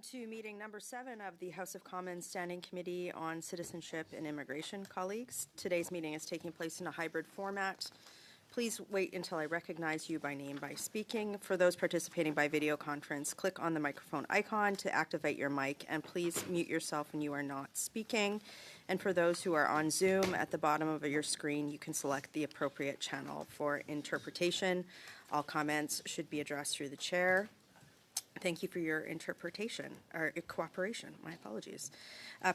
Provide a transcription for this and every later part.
To meeting number 7 of the House of Commons Standing Committee on Citizenship and Immigration, colleagues. Today's meeting is taking place in a hybrid format. Please wait until I recognize you by name by speaking. For those participating by video conference, click on the microphone icon to activate your mic, and please mute yourself when you are not speaking. And for those who are on Zoom, at the bottom of your screen, you can select the appropriate channel for interpretation. All comments should be addressed through the chair. Thank you for your interpretation, or cooperation, my apologies.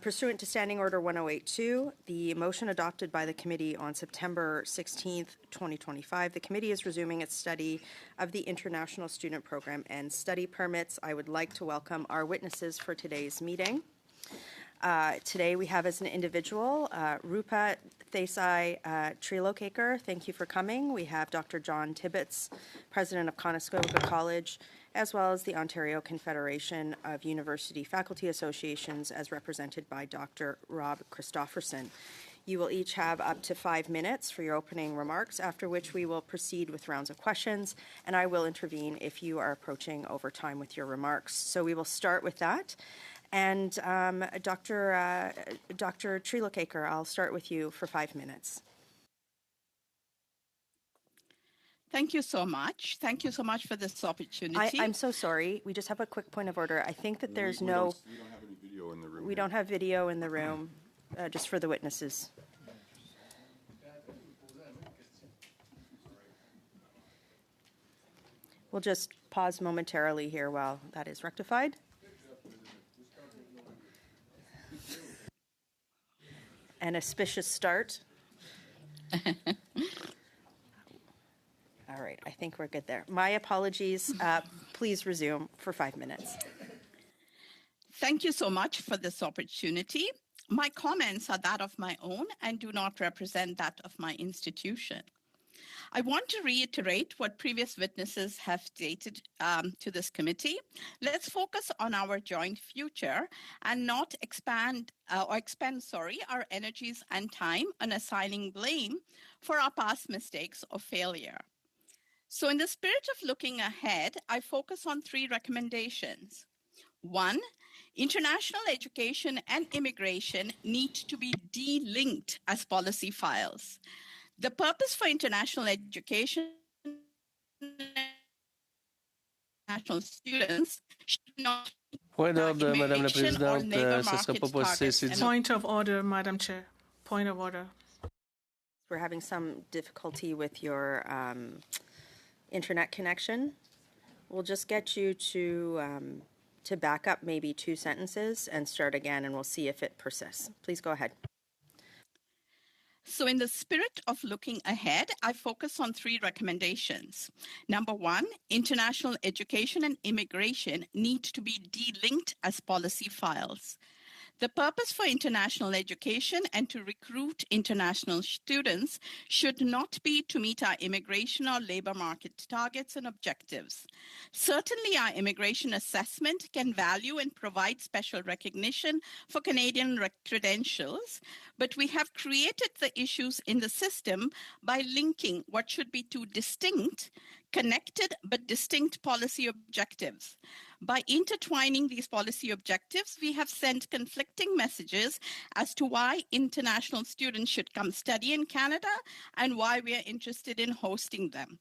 Pursuant to Standing Order 1082, the motion adopted by the committee on September 16th, 2025, the committee is resuming its study of the International Student Program and study permits. I would like to welcome our witnesses for today's meeting. Today we have as an individual, Rupa Desai Trilokekar. Thank you for coming. We have Dr. John Tibbetts, President of Conestoga College, as well as the Ontario Confederation of University Faculty Associations, as represented by Dr. Rob Christofferson. You will each have up to 5 minutes for your opening remarks, after which we will proceed with rounds of questions, and I will intervene if you are approaching over time with your remarks. So we will start with that. And Dr. Trilokekar, I'll start with you for 5 minutes. Thank you so much. Thank you so much for this opportunity. I'm so sorry. We just have a quick point of order. I think that there's we don't have any video in the room. We don't have video in the room, just for the witnesses. We'll just pause momentarily here while that is rectified. An auspicious start. All right, I think we're good there. My apologies. Please resume for 5 minutes. Thank you so much for this opportunity. My comments are that of my own and do not represent that of my institution. I want to reiterate what previous witnesses have stated to this committee. Let's focus on our joint future and not expend our energies and time on assigning blame for our past mistakes or failure. So in the spirit of looking ahead, I focus on 3 recommendations. 1, international education and immigration need to be de-linked as policy files. The purpose for international education national students should not Point d'ordre, Madame la Présidente, ce sera pas possible. Point of order, Madam Chair. Point of order. We're having some difficulty with your internet connection. We'll just get you to back up maybe 2 sentences and start again, and we'll see if it persists. Please go ahead. So in the spirit of looking ahead, I focus on 3 recommendations. Number 1, international education and immigration need to be de-linked as policy files. The purpose for international education and to recruit international students should not be to meet our immigration or labor market targets and objectives. Certainly, our immigration assessment can value and provide special recognition for Canadian credentials, but we have created the issues in the system by linking what should be 2 distinct, connected but distinct policy objectives. By intertwining these policy objectives, we have sent conflicting messages as to why international students should come study in Canada and why we are interested in hosting them.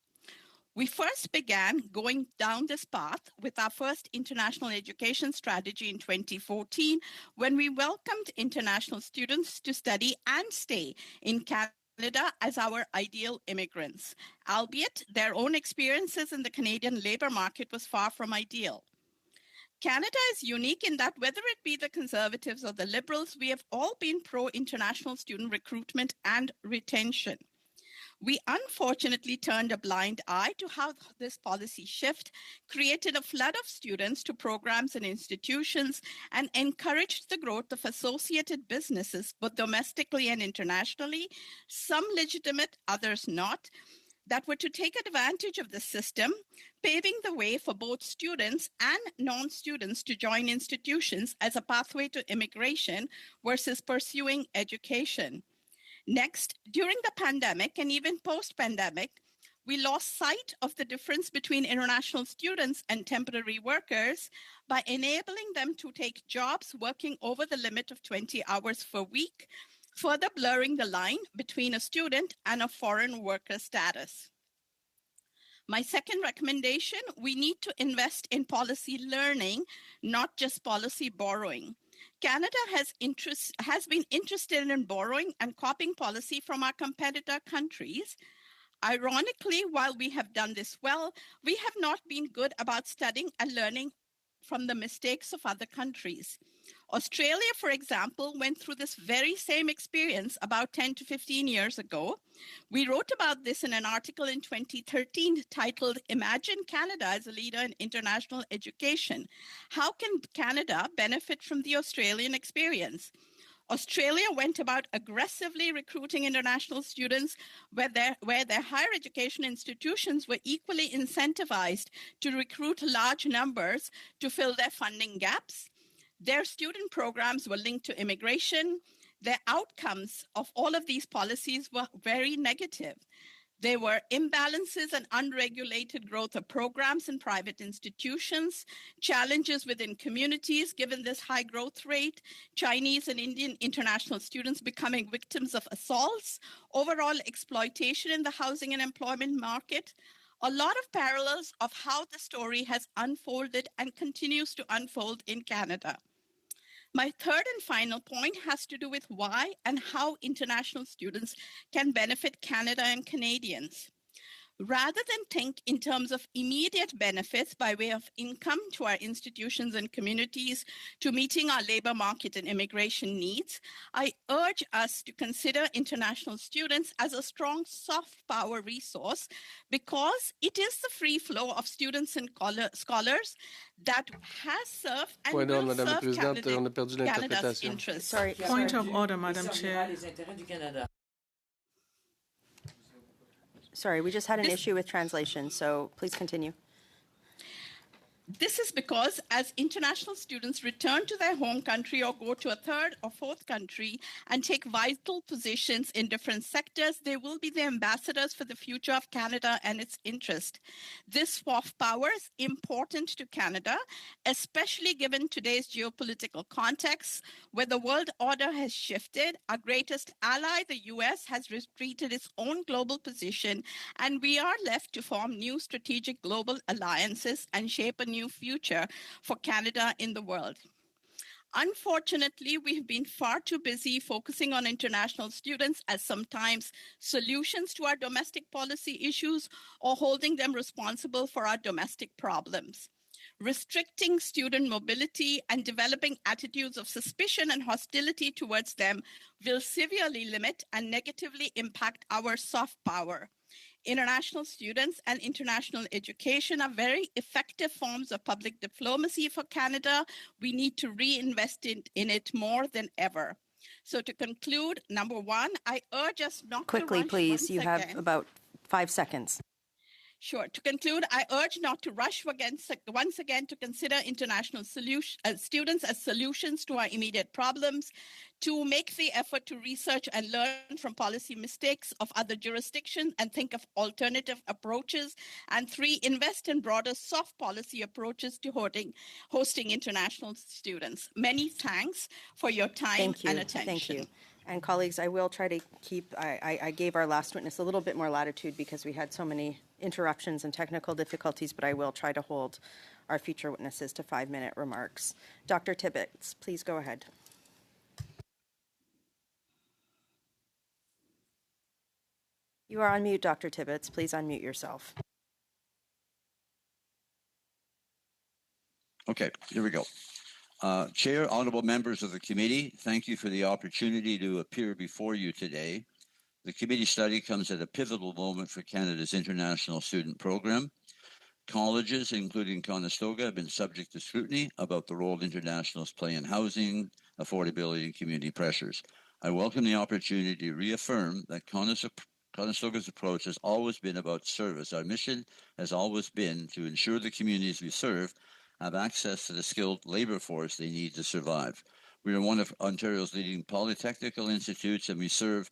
We first began going down this path with our first international education strategy in 2014, when we welcomed international students to study and stay in Canada as our ideal immigrants, albeit their own experiences in the Canadian labor market was far from ideal. Canada is unique in that whether it be the Conservatives or the Liberals, we have all been pro-international student recruitment and retention. We unfortunately turned a blind eye to how this policy shift created a flood of students to programs and institutions and encouraged the growth of associated businesses, both domestically and internationally, some legitimate, others not, that were to take advantage of the system, paving the way for both students and non-students to join institutions as a pathway to immigration versus pursuing education. Next, during the pandemic and even post-pandemic, We lost sight of the difference between international students and temporary workers by enabling them to take jobs working over the limit of 20 hours per week, further blurring the line between a student and a foreign worker status. My second recommendation, we need to invest in policy learning, not just policy borrowing. Canada has been interested in borrowing and copying policy from our competitor countries. Ironically, while we have done this well, we have not been good about studying and learning from the mistakes of other countries. Australia, for example, went through this very same experience about 10 to 15 years ago. We wrote about this in an article in 2013 titled, "Imagine Canada as a Leader in International Education. How can Canada benefit from the Australian experience?" Australia went about aggressively recruiting international students where their higher education institutions were equally incentivized to recruit large numbers to fill their funding gaps. Their student programs were linked to immigration. The outcomes of all of these policies were very negative. There were imbalances and unregulated growth of programs in private institutions, challenges within communities given this high growth rate, Chinese and Indian international students becoming victims of assaults, overall exploitation in the housing and employment market. A lot of parallels of how the story has unfolded and continues to unfold in Canada. My third and final point has to do with why and how international students can benefit Canada and Canadians. Rather than think in terms of immediate benefits by way of income to our institutions and communities, to meeting our labor market and immigration needs, I urge us to consider international students as a strong soft power resource because it is the free flow of students and scholars that has served and Point d'ordre, will Madame la serve Présidente, on a perdu Canada's l'interprétation. interests. Sorry. Point of order, Madam Chair. Sorry, we just had an issue with translation, so please continue. This is because as international students return to their home country or go to a third or fourth country and take vital positions in different sectors, they will be the ambassadors for the future of Canada and its interest. This soft power is important to Canada, especially given today's geopolitical context, where the world order has shifted. Our greatest ally, the US, has retreated its own global position, and we are left to form new strategic global alliances and shape a new future for Canada in the world. Unfortunately, we've been far too busy focusing on international students as sometimes solutions to our domestic policy issues or holding them responsible for our domestic problems. Restricting student mobility and developing attitudes of suspicion and hostility towards them will severely limit and negatively impact our soft power. International students and international education are very effective forms of public diplomacy for Canada. We need to reinvest in it more than ever. So to conclude, number one, I urge us not Quickly, to rush please. You have again. about 5 seconds. Sure. To conclude, I urge not to rush once again to consider international students as solutions to our immediate problems, to make the effort to research and learn from policy mistakes of other jurisdictions and think of alternative approaches, and 3, invest in broader soft policy approaches to hosting international students. Many thanks for your time and attention. Thank you. And colleagues, I will try to keep, I gave our last witness a little bit more latitude because we had so many interruptions and technical difficulties, but I will try to hold our future witnesses to 5-minute remarks. Dr. Tibbetts, please go ahead. You are on mute, Dr. Tibbetts. Please unmute yourself. Okay, here we go. Chair, honorable members of the committee, thank you for the opportunity to appear before you today. The committee study comes at a pivotal moment for Canada's international student program. Colleges, including Conestoga, have been subject to scrutiny about the role internationals play in housing, affordability, and community pressures. I welcome the opportunity to reaffirm that Conestoga's approach has always been about service. Our mission has always been to ensure the communities we serve have access to the skilled labor force they need to survive. We are one of Ontario's leading polytechnical institutes, and we serve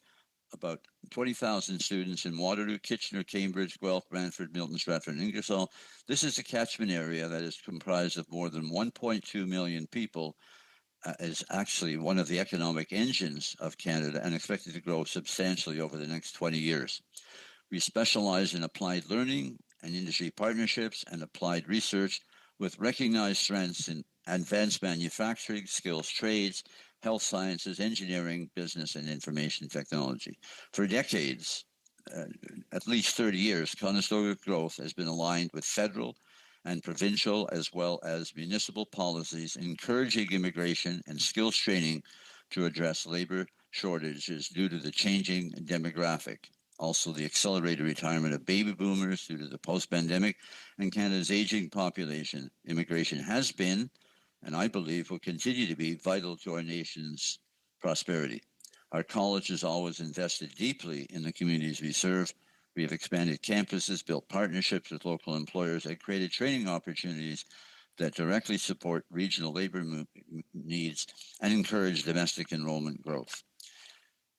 about 20,000 students in Waterloo, Kitchener, Cambridge, Guelph, Brantford, Milton, Stratford, and Ingersoll. This is a catchment area that is comprised of more than 1.2 million people, is actually one of the economic engines of Canada and expected to grow substantially over the next 20 years. We specialize in applied learning and industry partnerships and applied research with recognized strengths in advanced manufacturing, skills trades, health sciences, engineering, business, and information technology. For decades, at least 30 years, Conestoga growth has been aligned with federal and provincial as well as municipal policies encouraging immigration and skills training to address labor shortages due to the changing demographic. Also, the accelerated retirement of baby boomers due to the post-pandemic and Canada's aging population. Immigration has been, and I believe will continue to be, vital to our nation's prosperity. Our college has always invested deeply in the communities we serve. We have expanded campuses, built partnerships with local employers, and created training opportunities that directly support regional labor needs and encourage domestic enrollment growth.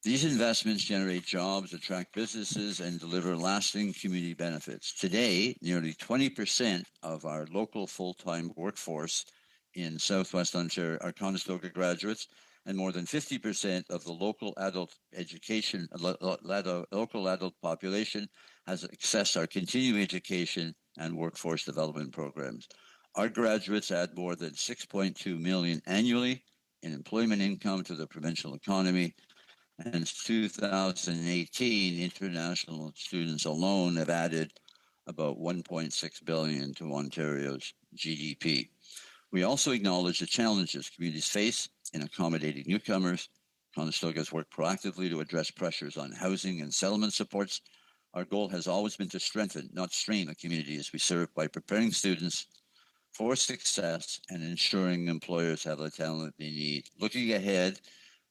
These investments generate jobs, attract businesses, and deliver lasting community benefits. Today, nearly 20% of our local full-time workforce in Southwest Ontario are Conestoga graduates, and more than 50% of the local adult education, local adult population has accessed our continuing education and workforce development programs. Our graduates add more than 6.2 million annually in employment income to the provincial economy. And since 2018, international students alone have added about 1.6 billion to Ontario's GDP. We also acknowledge the challenges communities face in accommodating newcomers. Conestoga has worked proactively to address pressures on housing and settlement supports. Our goal has always been to strengthen, not strain the communities we serve by preparing students for success and ensuring employers have the talent they need. Looking ahead,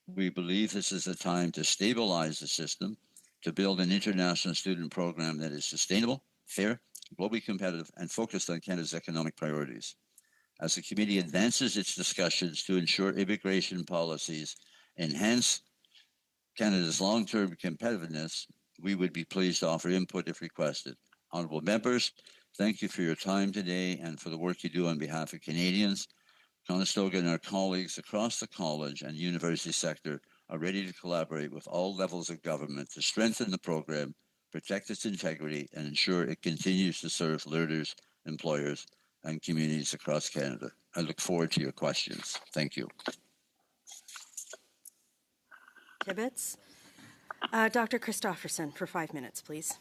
we believe this is the time to stabilize the system, to build an international student program that is sustainable, fair, globally competitive, and focused on Canada's economic priorities. As the committee advances its discussions to ensure immigration policies enhance Canada's long-term competitiveness, we would be pleased to offer input if requested. Honourable members, thank you for your time today and for the work you do on behalf of Canadians. Conestoga and our colleagues across the college and university sector are ready to collaborate with all levels of government to strengthen the program, protect its integrity, and ensure it continues to serve learners, employers, and communities across Canada. I look forward to your questions. Thank you. Tibbetts. Dr. Christofferson for 5 minutes, please.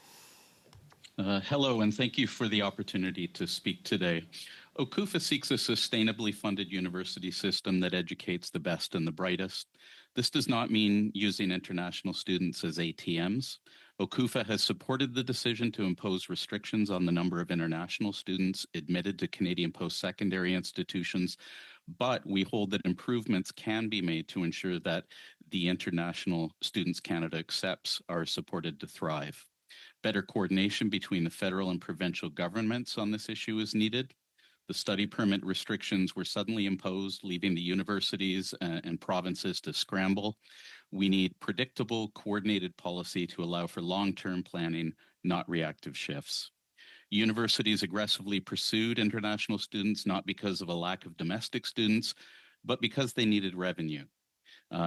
Hello, and thank you for the opportunity to speak today. OCUFA seeks a sustainably funded university system that educates the best and the brightest. This does not mean using international students as ATMs. OCUFA has supported the decision to impose restrictions on the number of international students admitted to Canadian post-secondary institutions, but we hold that improvements can be made to ensure that the international students Canada accepts are supported to thrive. Better coordination between the federal and provincial governments on this issue is needed. The study permit restrictions were suddenly imposed, leaving the universities and provinces to scramble. We need predictable, coordinated policy to allow for long-term planning, not reactive shifts. Universities aggressively pursued international students not because of a lack of domestic students, but because they needed revenue.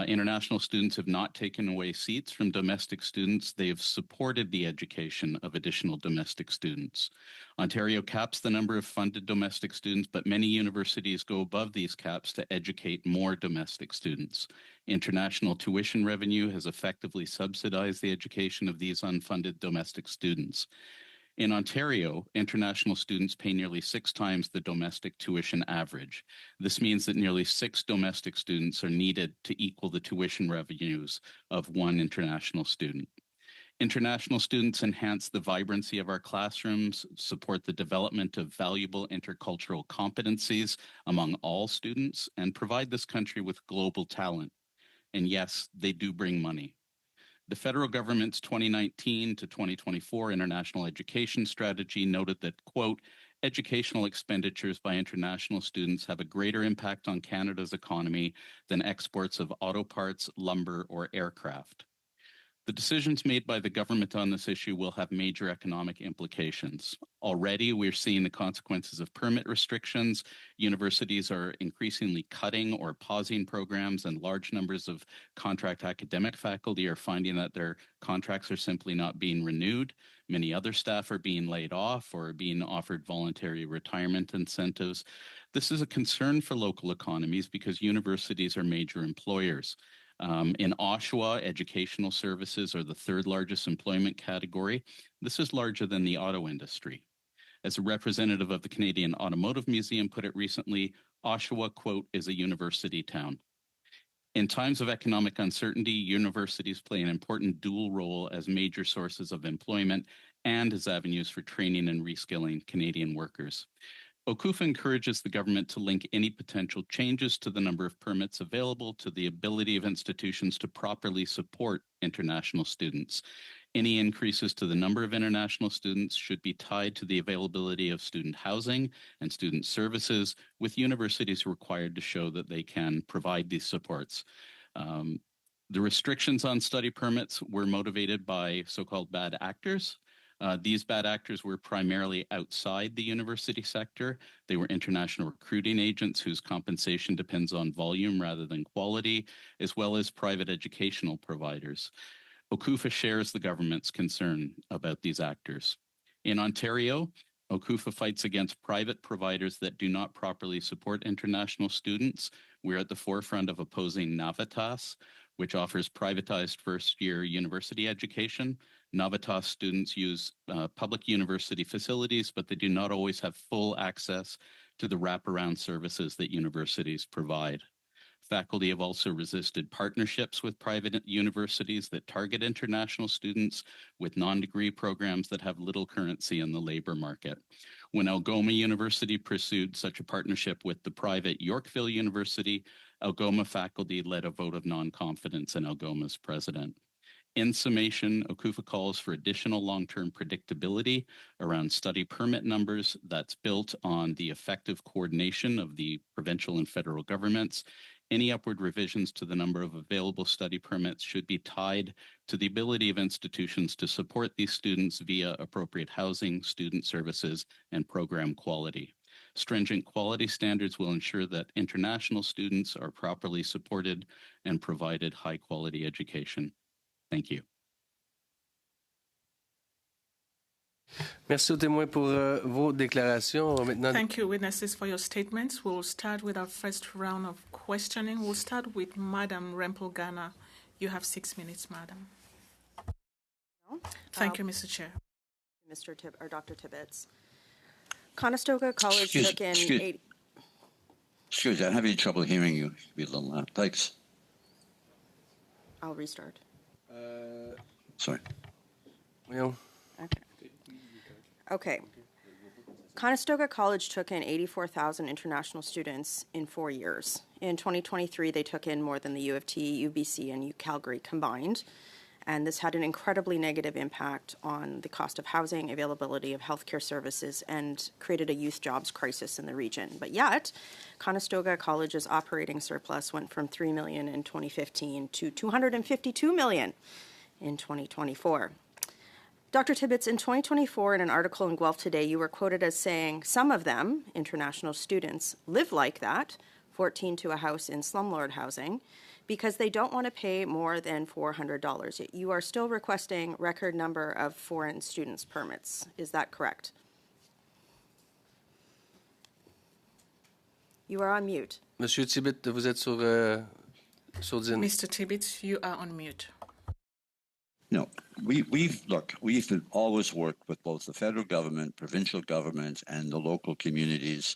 International students have not taken away seats from domestic students. They have supported the education of additional domestic students. Ontario caps the number of funded domestic students, but many universities go above these caps to educate more domestic students. International tuition revenue has effectively subsidized the education of these unfunded domestic students. In Ontario, international students pay nearly 6 times the domestic tuition average. This means that nearly 6 domestic students are needed to equal the tuition revenues of 1 international student. International students enhance the vibrancy of our classrooms, support the development of valuable intercultural competencies among all students, and provide this country with global talent. And yes, they do bring money. The federal government's 2019 to 2024 international education strategy noted that, quote, educational expenditures by international students have a greater impact on Canada's economy than exports of auto parts, lumber, or aircraft. The decisions made by the government on this issue will have major economic implications. Already, we're seeing the consequences of permit restrictions. Universities are increasingly cutting or pausing programs, and large numbers of contract academic faculty are finding that their contracts are simply not being renewed. Many other staff are being laid off or being offered voluntary retirement incentives. This is a concern for local economies because universities are major employers. In Oshawa, educational services are the third largest employment category. This is larger than the auto industry. As a representative of the Canadian Automotive Museum put it recently, Oshawa, quote, is a university town. In times of economic uncertainty, universities play an important dual role as major sources of employment and as avenues for training and reskilling Canadian workers. OCUFA encourages the government to link any potential changes to the number of permits available to the ability of institutions to properly support international students. Any increases to the number of international students should be tied to the availability of student housing and student services, with universities required to show that they can provide these supports. The restrictions on study permits were motivated by so-called bad actors. These bad actors were primarily outside the university sector. They were international recruiting agents whose compensation depends on volume rather than quality, as well as private educational providers. OCUFA shares the government's concern about these actors. In Ontario, OCUFA fights against private providers that do not properly support international students. We're at the forefront of opposing Navitas, which offers privatized first-year university education. Navitas students use public university facilities, but they do not always have full access to the wraparound services that universities provide. Faculty have also resisted partnerships with private universities that target international students with non-degree programs that have little currency in the labor market. When Algoma University pursued such a partnership with the private Yorkville University, Algoma faculty led a vote of non-confidence in Algoma's president. In summation, OCUFA calls for additional long-term predictability around study permit numbers that's built on the effective coordination of the provincial and federal governments. Any upward revisions to the number of available study permits should be tied to the ability of institutions to support these students via appropriate housing, student services, and program quality. Stringent quality standards will ensure that international students are properly supported and provided high-quality education. Thank you. Merci aux témoins pour vos déclarations. Maintenant, Thank you, witnesses, for your statements. We'll start with our first round of questioning. We'll start with Madam Rempel-Ghana. You have 6 minutes, Madam. Thank you, Mr. Chair. Dr. Tibbetts. Conestoga College took in Excuse me, I'm having trouble hearing you. Be a little loud. Thanks. I'll restart. Sorry. Well, Okay. Conestoga College took in 84,000 international students in 4 years. In 2023, they took in more than the U of T, UBC, and Calgary combined. And this had an incredibly negative impact on the cost of housing, availability of healthcare services, and created a youth jobs crisis in the region. But yet, Conestoga College's operating surplus went from $3 million in 2015 to $252 million in 2024. Dr. Tibbetts, in 2024, in an article in Guelph Today, you were quoted as saying, some of them, international students, live like that, 14 to a house in slumlord housing, because they don't want to pay more than $400. You are still requesting record number of foreign students permits. Is that correct? You are on mute. Monsieur Tibbetts, vous êtes sur sourdine. Mr. Tibbetts, you are on mute. No, we've always worked with both the federal government, provincial government, and the local communities.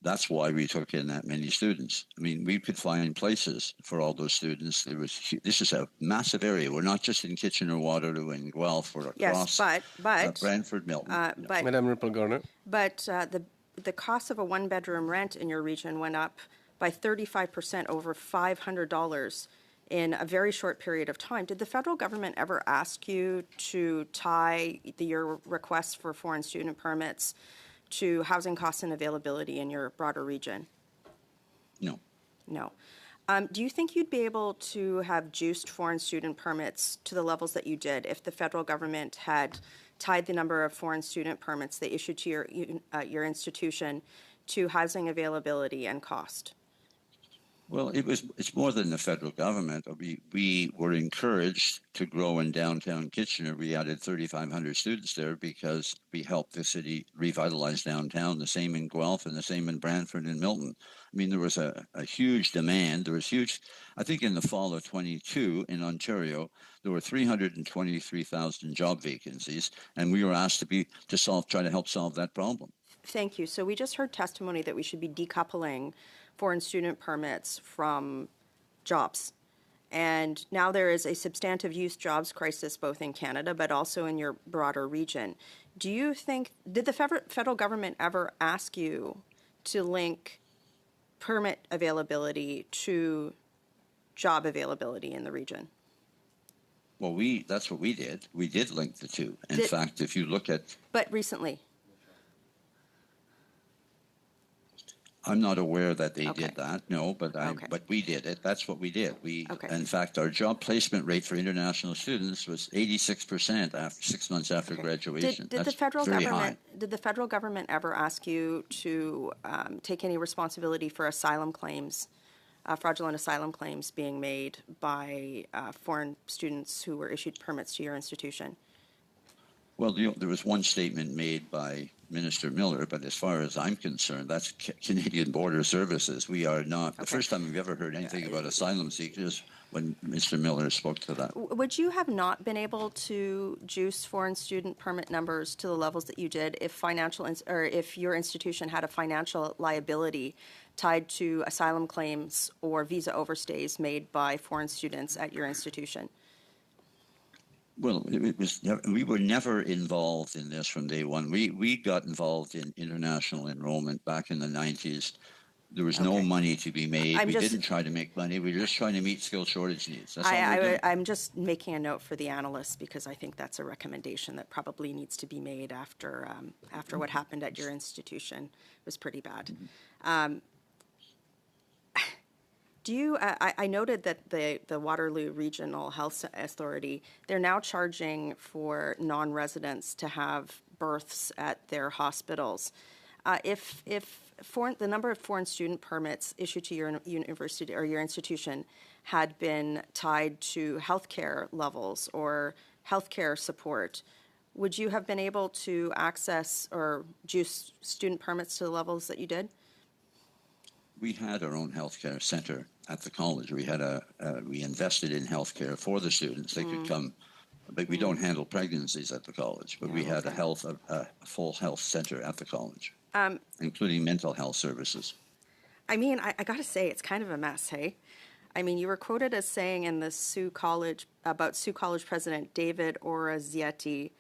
That's why we took in that many students. I mean, we could find places for all those students. This is a massive area. We're not just in Kitchener-Waterloo and Guelph. We're across but Brantford, Milton. Madame Rempel-Ghana. But the cost of a one-bedroom rent in your region went up by 35%, over $500 in a very short period of time. Did the federal government ever ask you to tie your requests for foreign student permits to housing costs and availability in your broader region? No. No. Do you think you'd be able to have juiced foreign student permits to the levels that you did if the federal government had tied the number of foreign student permits they issued to your institution to housing availability and cost? Well, it's more than the federal government. We were encouraged to grow in downtown Kitchener. We added 3,500 students there because we helped the city revitalize downtown. The same in Guelph and the same in Brantford and Milton. I mean, there was a huge demand. There was huge. I think in the fall of 22 in Ontario, there were 323,000 job vacancies, and we were asked to try to help solve that problem. Thank you. So we just heard testimony that we should be decoupling foreign student permits from jobs. And now there is a substantive youth jobs crisis both in Canada but also in your broader region. Do you think, did the federal government ever ask you to link permit availability to job availability in the region? Well, that's what we did. We did link the two. In fact, if you look at... But recently? I'm not aware that they did that, no, but we did it. That's what we did. In fact, our job placement rate for international students was 86% after 6 months after graduation. Did the federal government ever ask you to take any responsibility for asylum claims, fraudulent asylum claims being made by foreign students who were issued permits to your institution? Well, there was one statement made by Minister Miller, but as far as I'm concerned, that's Canadian Border Services. We are not. The first time we've ever heard anything about asylum seekers when Mr. Miller spoke to that. Would you have not been able to juice foreign student permit numbers to the levels that you did if if your institution had a financial liability tied to asylum claims or visa overstays made by foreign students at your institution? Well, we were never involved in this from day one. We got involved in international enrollment back in the 90s. There was no money to be made. We didn't try to make money. We were just trying to meet skill shortage needs. That's all we're doing. I'm just making a note for the analysts because I think that's a recommendation that probably needs to be made after what happened at your institution. It was pretty bad. I noted that the Waterloo Regional Health Authority, they're now charging for non-residents to have births at their hospitals. If the number of foreign student permits issued to your university or your institution had been tied to healthcare levels or healthcare support, would you have been able to access or juice student permits to the levels that you did? We had our own healthcare center at the college. We invested in healthcare for the students. They could come, but we don't handle pregnancies at the college. But we had a full health center at the college, including mental health services. I mean, I got to say, it's kind of a mess, hey? I mean, you were quoted as saying in the Sault College president David Orazietti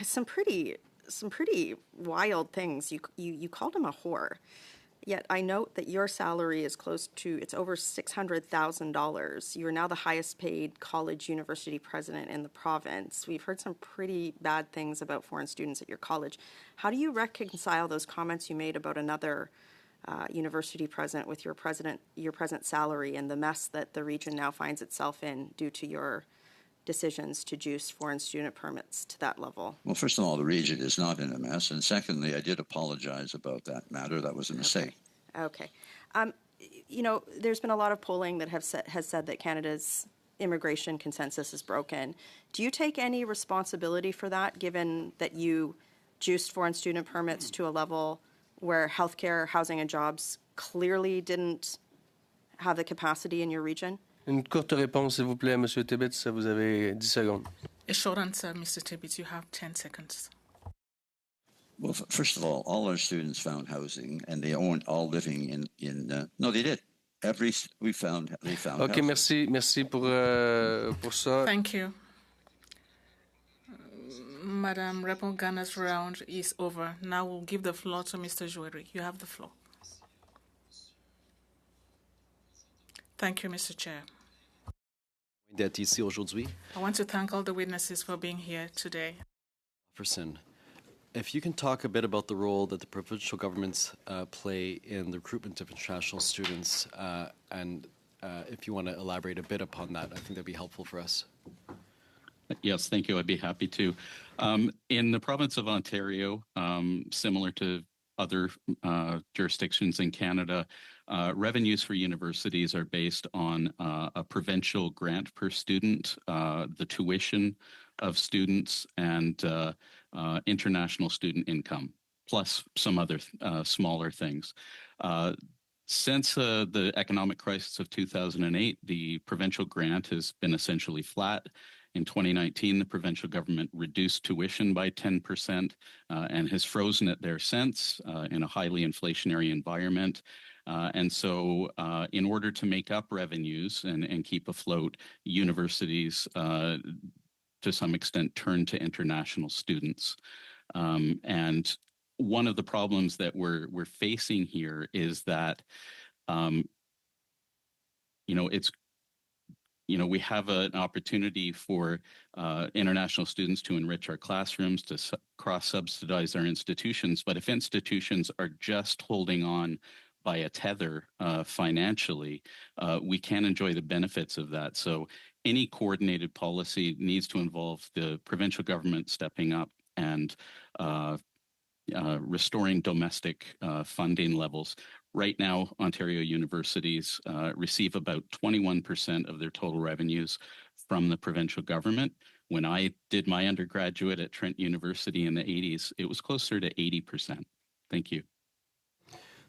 some pretty wild things. You called him a whore. Yet I note that your salary is it's over $600,000. You are now the highest paid college university president in the province. We've heard some pretty bad things about foreign students at your college. How do you reconcile those comments you made about another university president with your present salary and the mess that the region now finds itself in due to your decisions to juice foreign student permits to that level? Well, first of all, the region is not in a mess. And secondly, I did apologize about that matter. That was a mistake. Okay. There's been a lot of polling that has said that Canada's immigration consensus is broken. Do you take any responsibility for that, given that you juiced foreign student permits to a level where healthcare, housing, and jobs clearly didn't have the capacity in your region? Une courte réponse, s'il vous plaît, Monsieur Tibbetts. Vous avez 10 secondes. A short answer, Mr. Tibbetts. You have 10 seconds. Well, first of all our students found housing, and they weren't all living in. No, they did. They found. Okay, housing. merci pour ça. Thank you. Madam Rempel Ghana's round is over. Now we'll give the floor to Mr. Joueri. You have the floor. Thank you, Mr. Chair. D'être ici aujourd'hui. I want to thank all the witnesses for being here today. Jefferson. If you can talk a bit about the role that the provincial governments play in the recruitment of international students, and if you want to elaborate a bit upon that, I think that'd be helpful for us. Yes, thank you. I'd be happy to. In the province of Ontario, similar to other jurisdictions in Canada, revenues for universities are based on a provincial grant per student, the tuition of students, and international student income, plus some other smaller things. Since the economic crisis of 2008, the provincial grant has been essentially flat. In 2019, the provincial government reduced tuition by 10% and has frozen it there since in a highly inflationary environment. And so in order to make up revenues and keep afloat, universities to some extent turn to international students. And one of the problems that we're facing here is that, we have an opportunity for international students to enrich our classrooms, to cross-subsidize our institutions. But if institutions are just holding on by a tether financially, we can't enjoy the benefits of that. So any coordinated policy needs to involve the provincial government stepping up and restoring domestic funding levels. Right now, Ontario universities receive about 21% of their total revenues from the provincial government. When I did my undergraduate at Trent University in the 80s, it was closer to 80%. Thank you.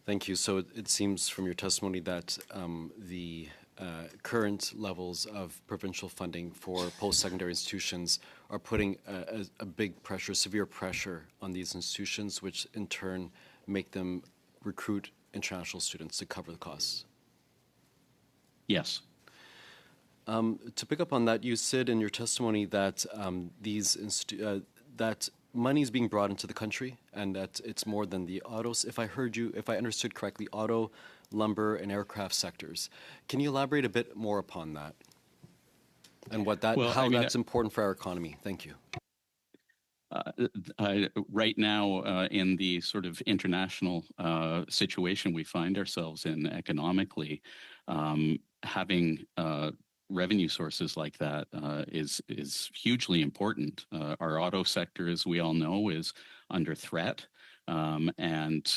Thank you. So it seems from your testimony that the current levels of provincial funding for post-secondary institutions are putting a big pressure, severe pressure on these institutions, which in turn make them recruit international students to cover the costs. Yes. To pick up on that, you said in your testimony that that money is being brought into the country and that it's more than the autos. If I understood correctly, auto, lumber, and aircraft sectors. Can you elaborate a bit more upon that and how that's important for our economy? Thank you. Right now, in the sort of international situation we find ourselves in economically, having revenue sources like that is hugely important. Our auto sector, as we all know, is under threat, and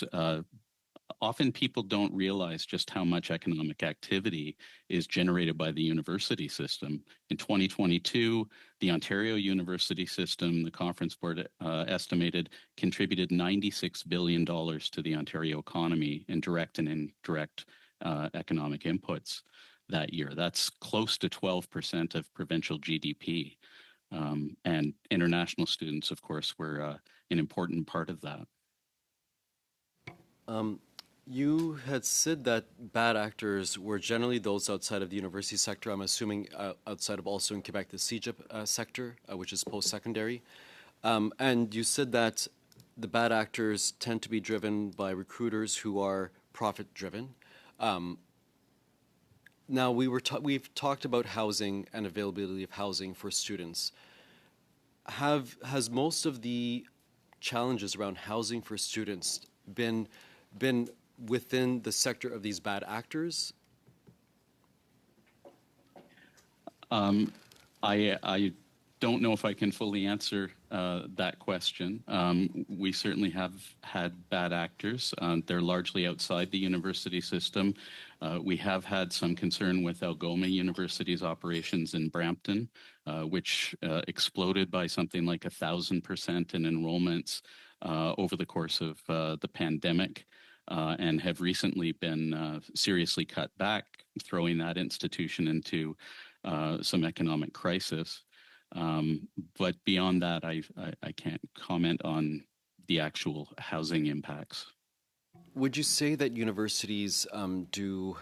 often people don't realize just how much economic activity is generated by the university system. In 2022, the Ontario University System, the Conference Board estimated, contributed $96 billion to the Ontario economy in direct and indirect economic inputs that year. That's close to 12% of provincial GDP. And international students, of course, were an important part of that. You had said that bad actors were generally those outside of the university sector. I'm assuming outside of also in Quebec, the CEGEP sector, which is post-secondary. And you said that the bad actors tend to be driven by recruiters who are profit-driven. Now, we've talked about housing and availability of housing for students. Has most of the challenges around housing for students been within the sector of these bad actors? I don't know if I can fully answer that question. We certainly have had bad actors. They're largely outside the university system. We have had some concern with Algoma University's operations in Brampton, which exploded by something like 1,000% in enrollments over the course of the pandemic. And have recently been seriously cut back, throwing that institution into some economic crisis. But beyond that, I can't comment on the actual housing impacts. Would you say that universities do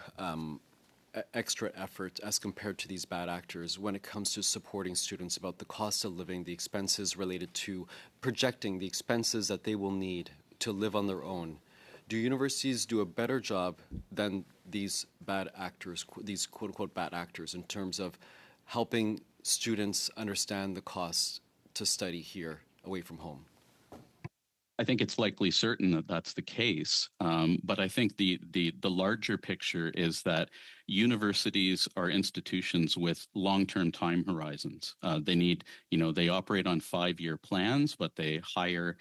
extra effort as compared to these bad actors when it comes to supporting students about the cost of living, the expenses related to projecting the expenses that they will need to live on their own? Do universities do a better job than these bad actors, these quote-unquote bad actors, in terms of helping students understand the costs to study here away from home? I think it's likely certain that that's the case. But I think the larger picture is that universities are institutions with long-term time horizons. They need, they operate on 5-year plans, but they hire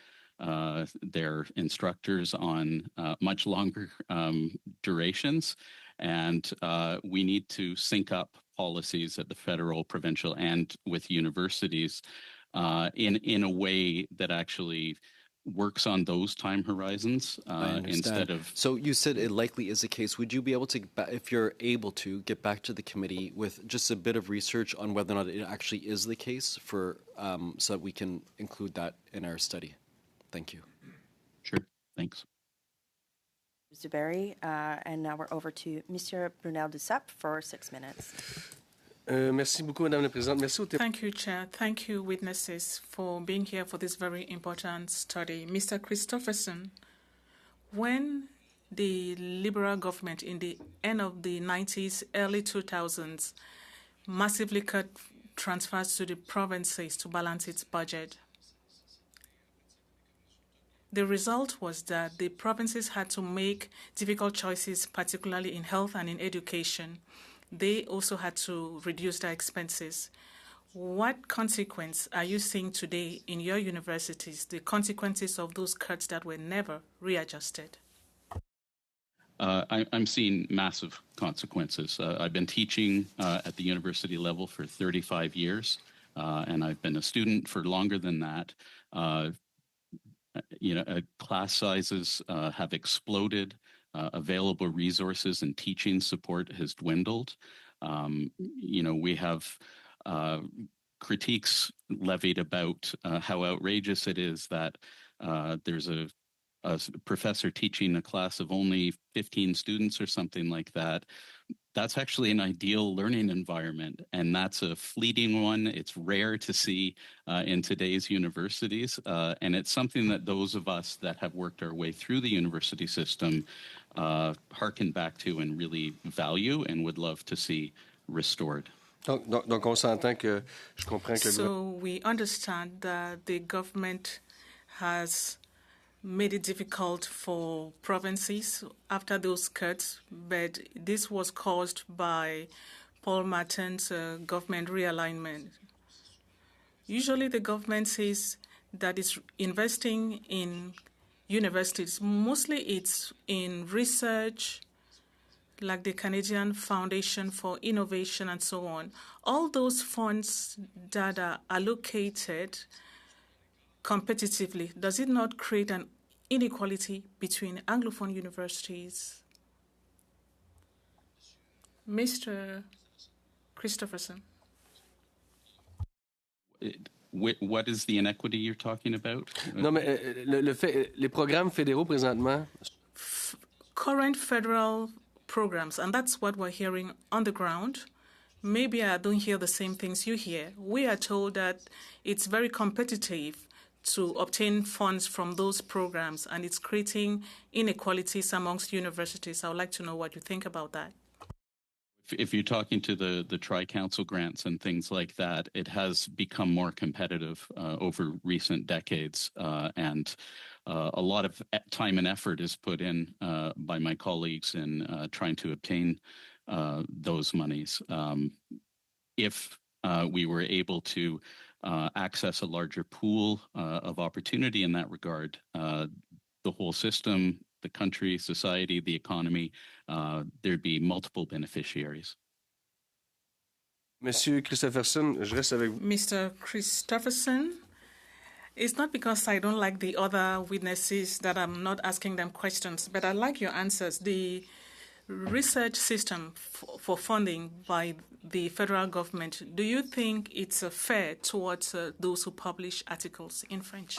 their instructors on much longer durations. And we need to sync up policies at the federal, provincial, and with universities in a way that actually works on those time horizons instead of. So you said it likely is the case. Would you be able to, if you're able to, get back to the committee with just a bit of research on whether or not it actually is the case for so that we can include that in our study? Thank you. Sure. Thanks. Zuberi, and now we're over to Monsieur Brunel Duceppe for 6 minutes. Merci beaucoup, Madame la Présidente. Merci Thank you, Chair. Thank you, witnesses, for being here for this very important study. Mr. Christopherson, when the Liberal government in the end of the 90s, early 2000s, massively cut transfers to the provinces to balance its budget, the result was that the provinces had to make difficult choices, particularly in health and in education. They also had to reduce their expenses. What consequence are you seeing today in your universities, the consequences of those cuts that were never readjusted? I'm seeing massive consequences. I've been teaching at the university level for 35 years, and I've been a student for longer than that. Class sizes have exploded. Available resources and teaching support has dwindled. We have critiques levied about how outrageous it is that there's a professor teaching a class of only 15 students or something like that. That's actually an ideal learning environment, and that's a fleeting one. It's rare to see in today's universities, and it's something that those of us that have worked our way through the university system harken back to and really value and would love to see restored. Donc on s'entend que je comprends que So we understand that the government has made it difficult for provinces after those cuts, but this was caused by Paul Martin's government realignment. Usually the government says that it's investing in universities. Mostly it's in research, like the Canadian Foundation for Innovation and so on. All those funds that are allocated competitively, does it not create an inequality between Anglophone universities? Mr. Christopherson. What is the inequity you're talking about? Non, mais les programmes fédéraux présentement. Current federal programs, and that's what we're hearing on the ground. Maybe I don't hear the same things you hear. We are told that it's very competitive to obtain funds from those programs, and it's creating inequalities amongst universities. I would like to know what you think about that. If you're talking to the Tri-Council grants and things like that, it has become more competitive over recent decades, and a lot of time and effort is put in by my colleagues in trying to obtain those monies. If we were able to access a larger pool of opportunity in that regard, the whole system, the country, society, the economy, there'd be multiple beneficiaries. Monsieur Christopherson, je reste avec vous. Mr. Christopherson, it's not because I don't like the other witnesses that I'm not asking them questions, but I like your answers. The research system for funding by the federal government, do you think it's fair towards those who publish articles in French?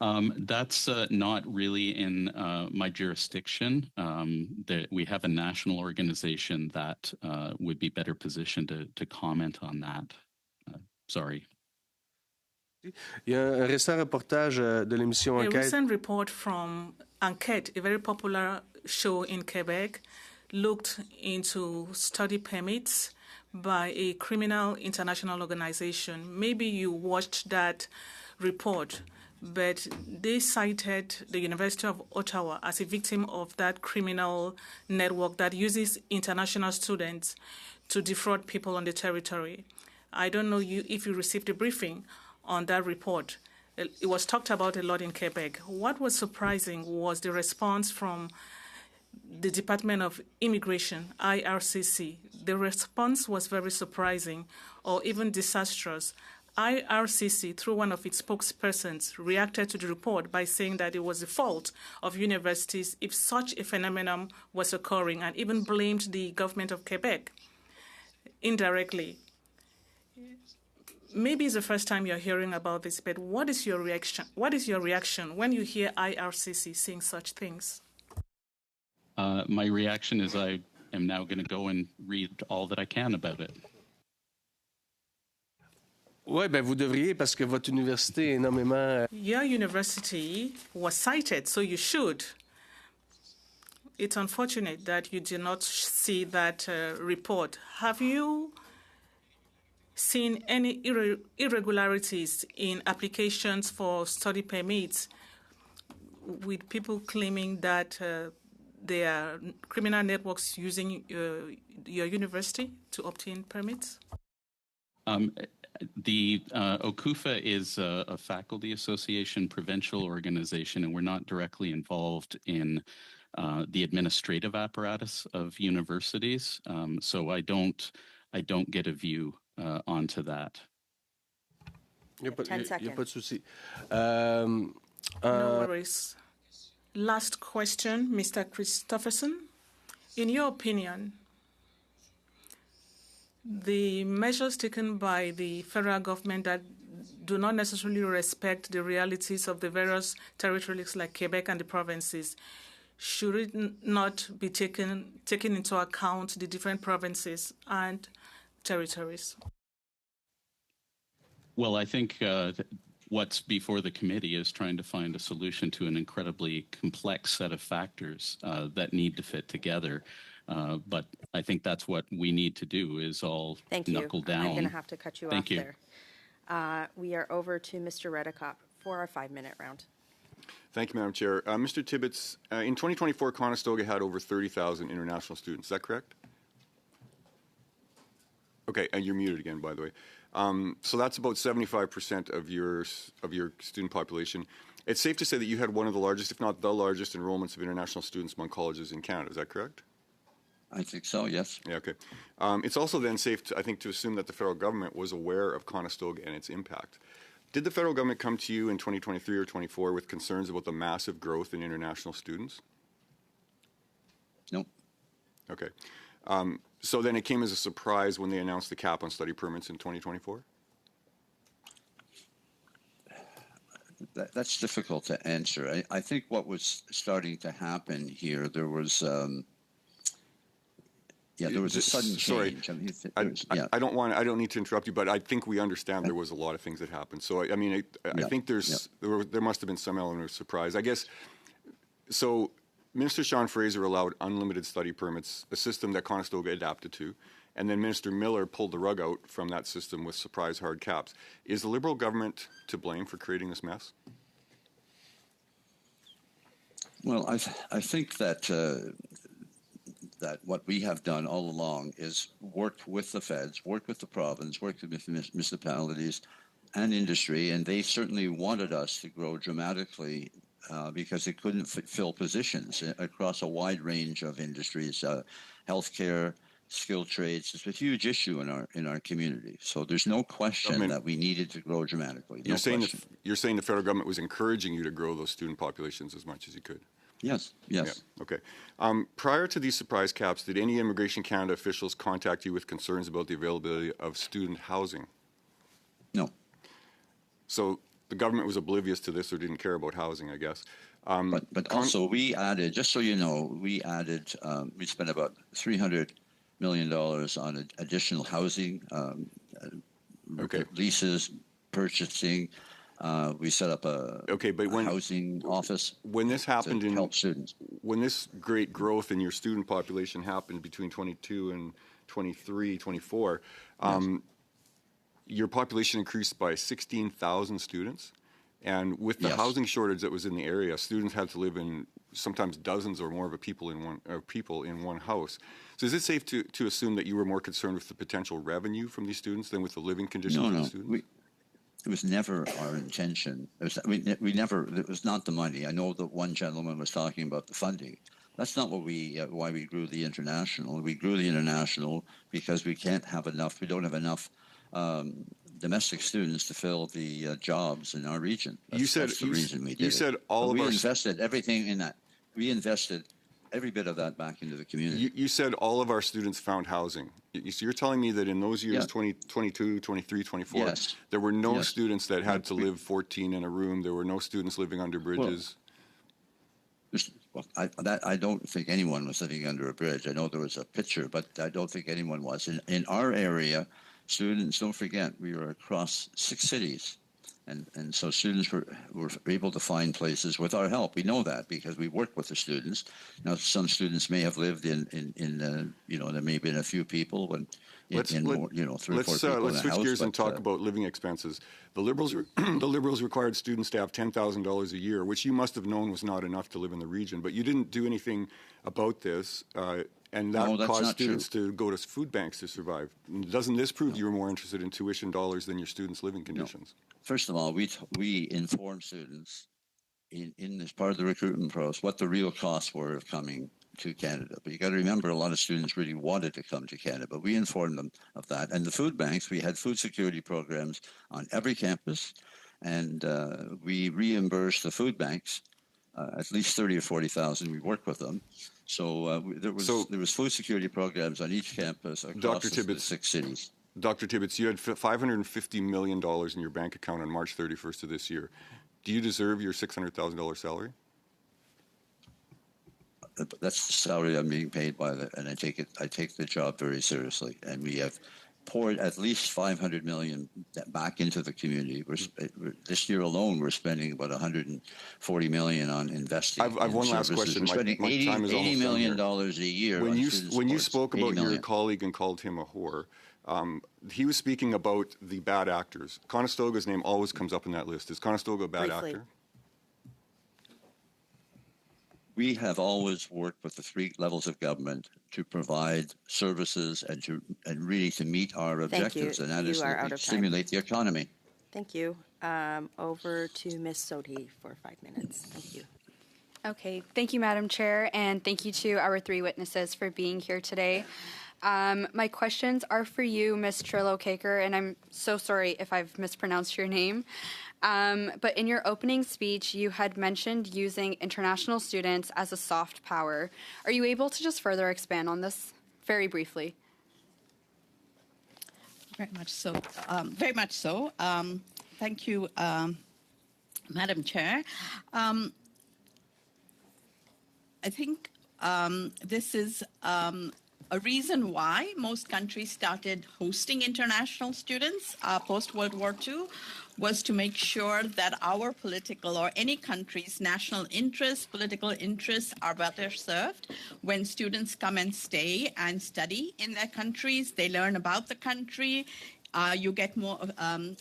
That's not really in my jurisdiction. We have a national organization that would be better positioned to comment on that. Sorry. Il y a un récent reportage de l'émission Enquête. A recent report from Enquête, a very popular show in Quebec, looked into study permits by a criminal international organization. Maybe you watched that report. but they cited the University of Ottawa as a victim of that criminal network that uses international students to defraud people on the territory. I don't know if you received a briefing on that report. It was talked about a lot in Quebec. What was surprising was the response from the Department of Immigration, IRCC. The response was very surprising or even disastrous. IRCC, through one of its spokespersons, reacted to the report by saying that it was the fault of universities if such a phenomenon was occurring, and even blamed the government of Quebec indirectly. Maybe it's the first time you're hearing about this, but what is your reaction? What is your reaction when you hear IRCC saying such things? My reaction is I am now going to go and read all that I can about it. Oui, ben vous devriez parce que votre université est énormément. Your university was cited, so you should. It's unfortunate that you did not see that report. Have you seen any irregularities in applications for study permits with people claiming that there are criminal networks using your university to obtain permits? The OCUFA is a faculty association provincial organization, and we're not directly involved in the administrative apparatus of universities. So I don't get a view onto that. Il n'y a pas, 10 seconds. y a pas de souci. No worries. Last question, Mr. Christopherson. In your opinion, the measures taken by the federal government that do not necessarily respect the realities of the various territories like Quebec and the provinces, should it not be taken into account the different provinces and territories? Well, I think what's before the committee is trying to find a solution to an incredibly complex set of factors that need to fit together. But I think that's what we need to do is all knuckle down. I'm going to have to cut you Thank off you. there. We are over to Mr. Redekop for our 5-minute round. Thank you, Madam Chair. Mr. Tibbetts, in 2024, Conestoga had over 30,000 international students. Is that correct? Okay, and you're muted again, by the way. So that's about 75% of your student population. It's safe to say that you had one of the largest, if not the largest, enrollments of international students among colleges in Canada. Is that correct? I think so, yes. Yeah, okay. It's also then safe, I think, to assume that the federal government was aware of Conestoga and its impact. Did the federal government come to you in 2023 or 24 with concerns about the massive growth in international students? No. Okay. So then it came as a surprise when they announced the cap on study permits in 2024? That's difficult to answer. I think what was starting to happen here, there was there was a sudden change. Sorry, I don't need to interrupt you, but I think we understand there was a lot of things that happened. So I mean, I think there must have been some element of surprise. I guess so. Minister Sean Fraser allowed unlimited study permits, a system that Conestoga adapted to, and then Minister Miller pulled the rug out from that system with surprise hard caps. Is the Liberal government to blame for creating this mess? Well, I think that that what we have done all along is worked with the feds, worked with the province, worked with municipalities and industry, and they certainly wanted us to grow dramatically because they couldn't fill positions across a wide range of industries, healthcare, skilled trades. It's a huge issue in our community. So there's no question that we needed to grow dramatically. You're saying the federal government was encouraging you to grow those student populations as much as you could? Yes. Yeah, okay. Prior to these surprise caps, did any Immigration Canada officials contact you with concerns about the availability of student housing? No. So the government was oblivious to this or didn't care about housing, I guess. But also we added, just so you know, we spent about $300 million on additional housing, leases, purchasing. We set up a housing office. When this happened to help students. When this great growth in your student population happened between 22 and 23, 24, your population increased by 16,000 students. And with the Yes. housing shortage that was in the area, students had to live in sometimes dozens or more of a people in one house. So is it safe to assume that you were more concerned with the potential revenue from these students than with the living conditions No, of the no. students? It was never our intention. We never. It was not the money. I know that one gentleman was talking about the funding. That's not what why we grew the international. We grew the international because we can't have enough. We don't have enough domestic students to fill the jobs in our region. That's the reason we did you said all we of our invested everything in that. We invested every bit of that back into the community. you said all of our students found housing. So you're telling me that in those years, Yeah. 2022, 23, 24, Yes. there were no Yes. students that had to live 14 in a room. There were no students living under bridges. I don't think anyone was living under a bridge. I know there was a picture, but I don't think anyone was. In our area, students, don't forget, we were across 6 cities. And so students were able to find places with our help. We know that because we work with the students. Now, some students may have lived in there may have been a few people when Let's 3 or 4 people let's in a switch house, gears and but, talk about living expenses. The Liberals required students to have $10,000 a year, which you must have known was not enough to live in the region. But you didn't do anything about this, and that No, that's caused not students to go to food banks to survive. Doesn't this prove you were more interested in tuition dollars than your students' living conditions? First of all, we inform students in this part of the recruitment process what the real costs were of coming to Canada. But you got to remember, a lot of students really wanted to come to Canada, but we informed them of that. And the food banks, we had food security programs on every campus, and we reimbursed the food banks at least 30 or 40,000. We worked with them. So there was food security programs on each campus across the 6 cities. Dr. Tibbetts, you had $550 million in your bank account on March 31st of this year. Do you deserve your $600,000 salary? That's the salary I'm being paid by, and I take the job very seriously. And we have poured at least $500 million back into the community. This year alone, we're spending about $140 million on investing. I've one last question. We're spending $80 million a year. When you spoke about your colleague and called him a whore, he was speaking about the bad actors. Conestoga's name always comes up in that list. Is Conestoga a bad actor? We have always worked with the 3 levels of government to provide services and really to meet our objectives, and that is to stimulate the economy. Thank you. Over to Ms. Sodhi for 5 minutes. Thank you. Okay, thank you, Madam Chair, and thank you to our 3 witnesses for being here today. My questions are for you, Ms. Trillo-Caker, and I'm so sorry if I've mispronounced your name. But in your opening speech, you had mentioned using international students as a soft power. Are you able to just further expand on this very briefly? Very much so. Very much so. Thank you, Madam Chair. I think this is a reason why most countries started hosting international students post-World War II was to make sure that our political or any country's national interests, political interests are better served when students come and stay and study in their countries. They learn about the country. You get more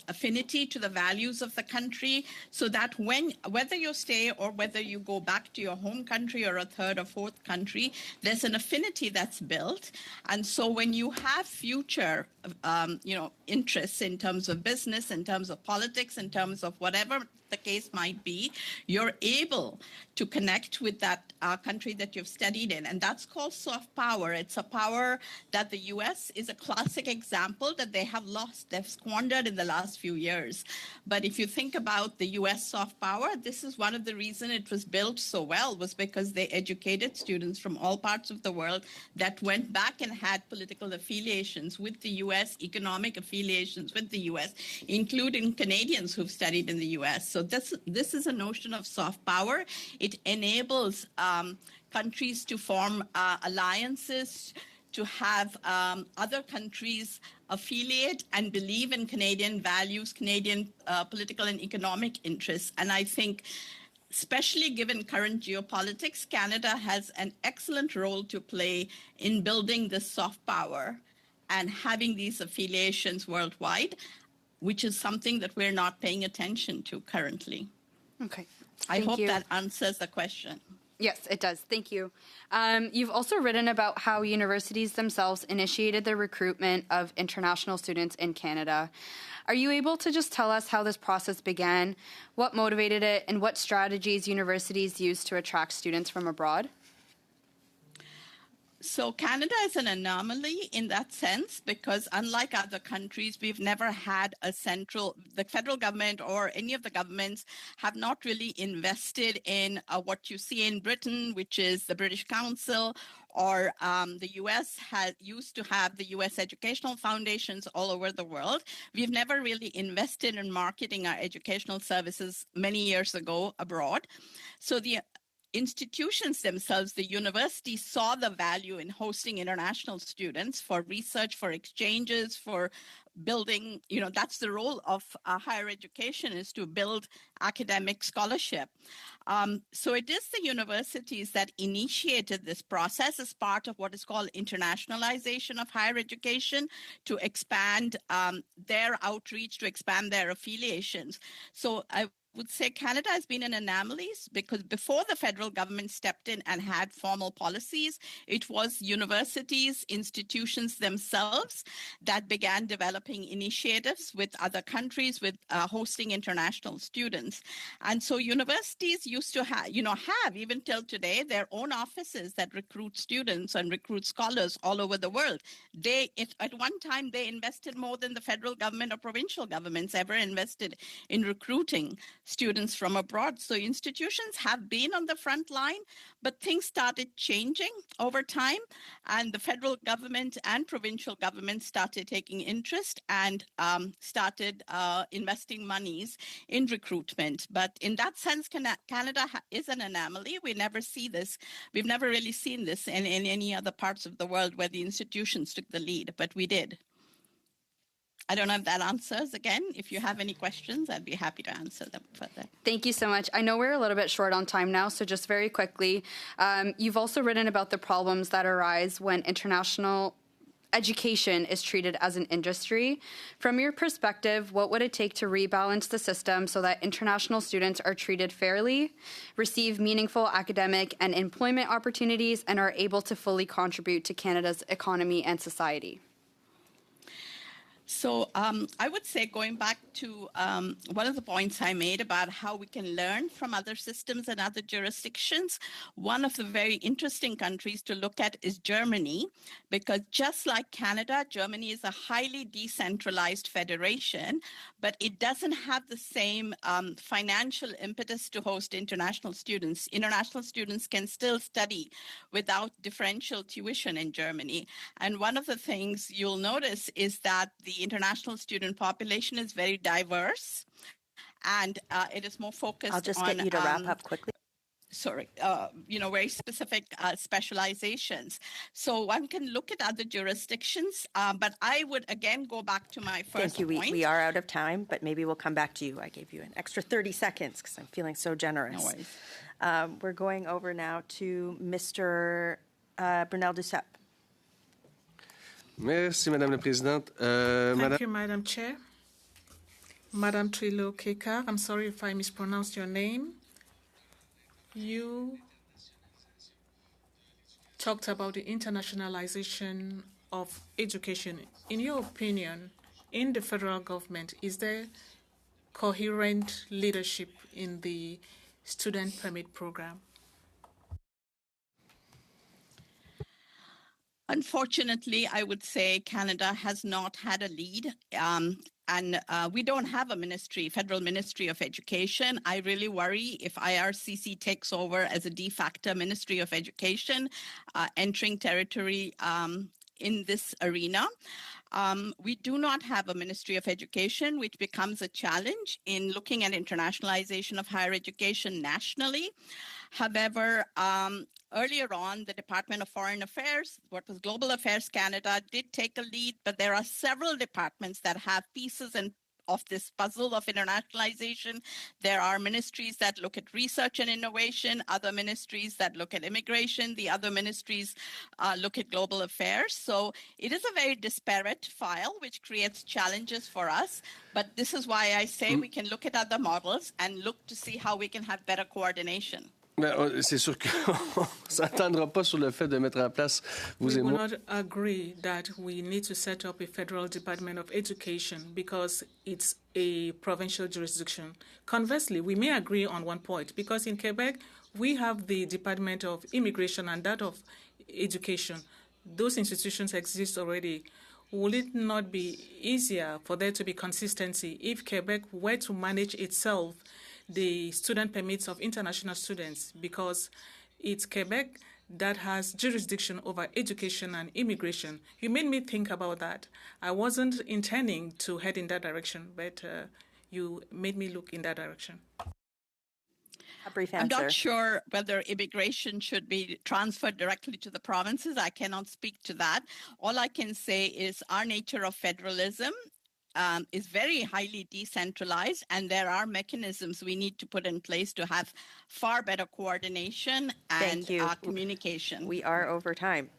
affinity to the values of the country, so that whether you stay or whether you go back to your home country or a 3rd or 4th country, there's an affinity that's built. And so when you have future, interests in terms of business, in terms of politics, in terms of whatever the case might be, you're able to connect with that country that you've studied in. And that's called soft power. It's a power that the U.S. is a classic example that they have lost, they've squandered in the last few years. But if you think about the U.S. soft power, this is one of the reasons it was built so well, was because they educated students from all parts of the world that went back and had political affiliations with the U.S., economic affiliations with the U.S., including Canadians who've studied in the U.S. So this is a notion of soft power. It enables countries to form alliances, to have other countries affiliate and believe in Canadian values, Canadian political and economic interests. And I think, especially given current geopolitics, Canada has an excellent role to play in building this soft power and having these affiliations worldwide. which is something that we're not paying attention to currently. Okay. I hope you. that answers the question. Yes, it does. Thank you. You've also written about how universities themselves initiated the recruitment of international students in Canada. Are you able to just tell us how this process began, what motivated it, and what strategies universities use to attract students from abroad? So Canada is an anomaly in that sense because unlike other countries, we've never had a the federal government or any of the governments have not really invested in what you see in Britain, which is the British Council, or the US used to have the US educational foundations all over the world. We've never really invested in marketing our educational services many years ago abroad. So the institutions themselves, the universities, saw the value in hosting international students for research, for exchanges, for building, that's the role of higher education, is to build academic scholarship. So it is the universities that initiated this process as part of what is called internationalization of higher education, to expand their outreach, to expand their affiliations. So I would say Canada has been an anomaly because before the federal government stepped in and had formal policies, it was universities, institutions themselves that began developing initiatives with other countries, with hosting international students. And so universities used to have even till today, their own offices that recruit students and recruit scholars all over the world. At one time, they invested more than the federal government or provincial governments ever invested in recruiting students from abroad. So institutions have been on the front line, but things started changing over time, and the federal government and provincial government started taking interest and started investing monies in recruitment. But in that sense, Canada is an anomaly. We never see this. We've never really seen this in any other parts of the world where the institutions took the lead, but we did. I don't know if that answers. Again, if you have any questions, I'd be happy to answer them further. Thank you so much. I know we're a little bit short on time now, so just very quickly, you've also written about the problems that arise when international education is treated as an industry. From your perspective, what would it take to rebalance the system so that international students are treated fairly, receive meaningful academic and employment opportunities, and are able to fully contribute to Canada's economy and society? So I would say, going back to one of the points I made about how we can learn from other systems and other jurisdictions, one of the very interesting countries to look at is Germany, because just like Canada, Germany is a highly decentralized federation, but it doesn't have the same financial impetus to host international students. International students can still study without differential tuition in Germany. And one of the things you'll notice is that the international student population is very diverse, and it is more focused on... I'll just get you to wrap up quickly. Very specific specializations. So one can look at other jurisdictions, but I would again go back to my first point. Thank you. We are out of time, but maybe we'll come back to you. I gave you an extra 30 seconds because I'm feeling so generous. No worries. We're going over now to Mr. Brunel Duceppe. Merci, Madame la Présidente. Thank you, Madam Chair. Madam Trillo-Kekar, I'm sorry if I mispronounced your name. You talked about the internationalization of education. In your opinion, in the federal government, is there coherent leadership in the student permit program? Unfortunately, I would say Canada has not had a lead, and we don't have a federal ministry of education. I really worry if IRCC takes over as a de facto ministry of education, entering territory in this arena. We do not have a Ministry of Education, which becomes a challenge in looking at internationalization of higher education nationally. However, earlier on, the Department of Foreign Affairs, what was Global Affairs Canada, did take a lead, but there are several departments that have pieces and of this puzzle of internationalization. There are ministries that look at research and innovation, other ministries that look at immigration, the other ministries look at global affairs. So it is a very disparate file, which creates challenges for us. But this is why I say we can look at other models and look to see how we can have better coordination. C'est sûr qu'on ne s'entendra pas sur le fait de mettre en place, vous We et will moi. not agree that we need to set up a federal Department of Education because it's a provincial jurisdiction. Conversely, we may agree on one point because in Quebec, we have the Department of Immigration and that of Education. Those institutions exist already. Will it not be easier for there to be consistency if Quebec were to manage itself the student permits of international students, because it's Quebec that has jurisdiction over education and immigration? You made me think about that. I wasn't intending to head in that direction, but you made me look in that direction. A brief I'm answer. not sure whether immigration should be transferred directly to the provinces. I cannot speak to that. All I can say is our nature of federalism is very highly decentralized, and there are mechanisms we need to put in place to have far better coordination and Thank you. communication. We are over time.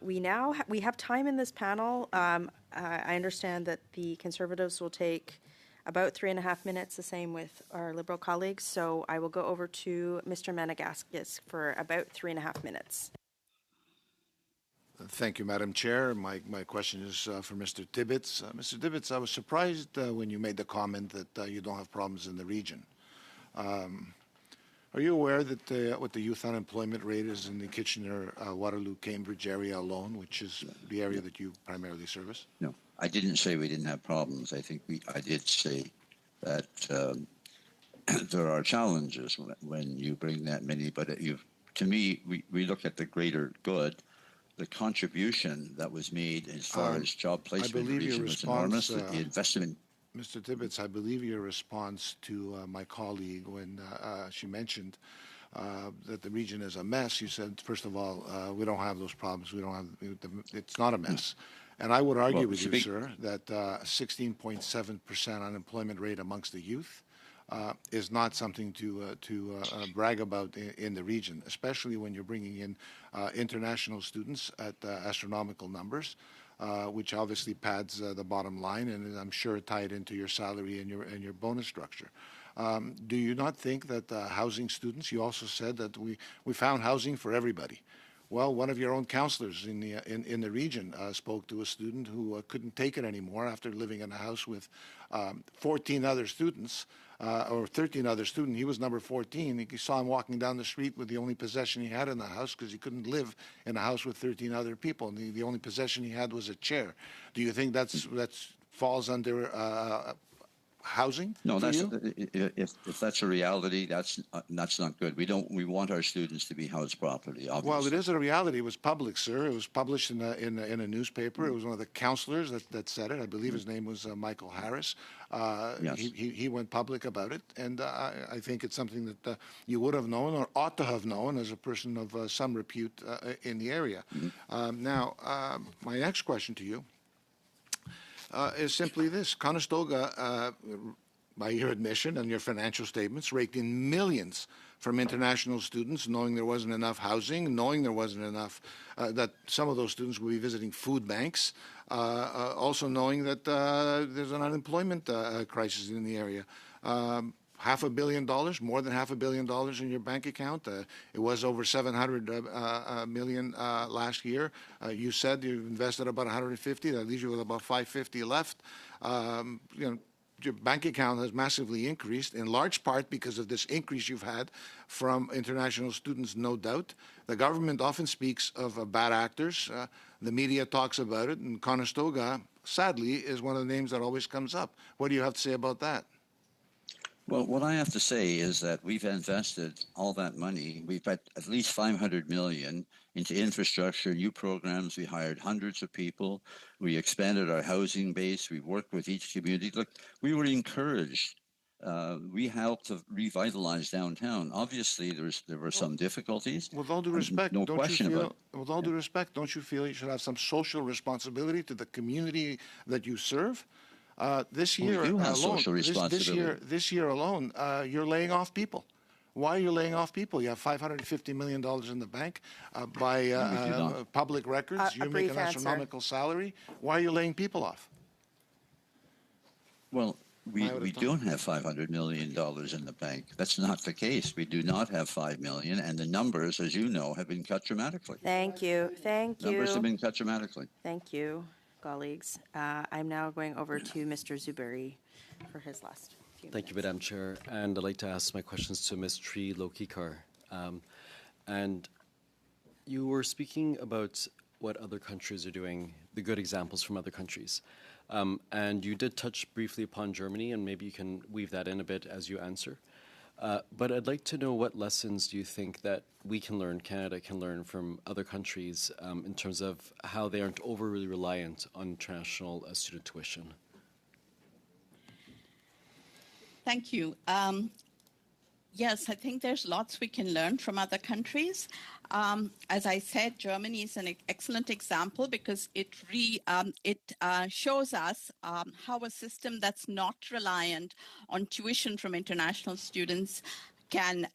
We have time in this panel. I understand that the Conservatives will take about 3.5 minutes, the same with our Liberal colleagues. So I will go over to Mr. Manigaskis for about 3.5 minutes. Thank you, Madam Chair. My question is for Mr. Tibbetts. Mr. Tibbetts, I was surprised when you made the comment that you don't have problems in the region. Are you aware that what the youth unemployment rate is in the Kitchener, Waterloo, Cambridge area alone, which is the area that you primarily service? No, I didn't say we didn't have problems. I think I did say that there are challenges when you bring that many. But to me, we look at the greater good. The contribution that was made as far as job placement in the region was enormous. The investment. Mr. Tibbetts, I believe your response to my colleague when she mentioned that the region is a mess, you said, first of all, we don't have those problems. We don't have. It's not a mess. And I would argue with you, sir, that 16.7% unemployment rate amongst the youth is not something to brag about in the region, especially when you're bringing in international students at astronomical numbers, which obviously pads the bottom line, and I'm sure tied into your salary and your bonus structure. Do you not think that housing students? You also said that we found housing for everybody. Well, one of your own counselors in the region spoke to a student who couldn't take it anymore after living in a house with 14 other students. Or 13 other students. He was number 14. He saw him walking down the street with the only possession he had in the house because he couldn't live in a house with 13 other people. And the only possession he had was a chair. Do you think that falls under housing? No, if that's a reality, that's not good. We want our students to be housed properly. Obviously. Well, it is a reality. It was public, sir. It was published in a newspaper. It was one of the counselors that said it. I believe his name was Michael Harris. Yes. He went public about it, and I think it's something that you would have known or ought to have known as a person of some repute in the area. Mm-hmm. Now, my next question to you is simply this. Conestoga, by your admission and your financial statements, raked in millions from international students, knowing there wasn't enough housing, knowing there wasn't enough, that some of those students will be visiting food banks, also knowing that there's an unemployment crisis in the area. $500 million, more than $500 million in your bank account. It was over 700 million last year. You said you invested about 150. That leaves you with about 550 left. Your bank account has massively increased, in large part because of this increase you've had from international students, no doubt. The government often speaks of bad actors. The media talks about it, and Conestoga, sadly, is one of the names that always comes up. What do you have to say about that? Well, what I have to say is that we've invested all that money. We've put at least $500 million into infrastructure, new programs. We hired hundreds of people. We expanded our housing base. We worked with each community. Look, we were encouraged. We helped to revitalize downtown. Obviously, there were some difficulties. With all due respect, no question about it. With all due respect, don't you feel you should have some social responsibility to the community that you serve? This We year do have alone, social responsibility. this year alone, you're laying off people. Why are you laying off people? You have $550 million in the bank by public records. You make brief an answer. astronomical salary. Why are you laying people off? Well, we I would've don't have $500 million in the bank. That's not the case. We do not have $5 million, and the numbers, as you know, have been cut dramatically. Thank you. Numbers have been cut dramatically. Thank you, colleagues. I'm now going over to Mr. Zuberi for his last few Thank you, minutes. Madam Chair. And I'd like to ask my questions to Ms. Tri Lokikar. And you were speaking about what other countries are doing, the good examples from other countries. And you did touch briefly upon Germany, and maybe you can weave that in a bit as you answer. But I'd like to know, what lessons do you think that we can learn, Canada can learn from other countries in terms of how they aren't overly reliant on international student tuition? Thank you. Yes, I think there's lots we can learn from other countries. As I said, Germany is an excellent example because it shows us how a system that's not reliant on tuition from international students can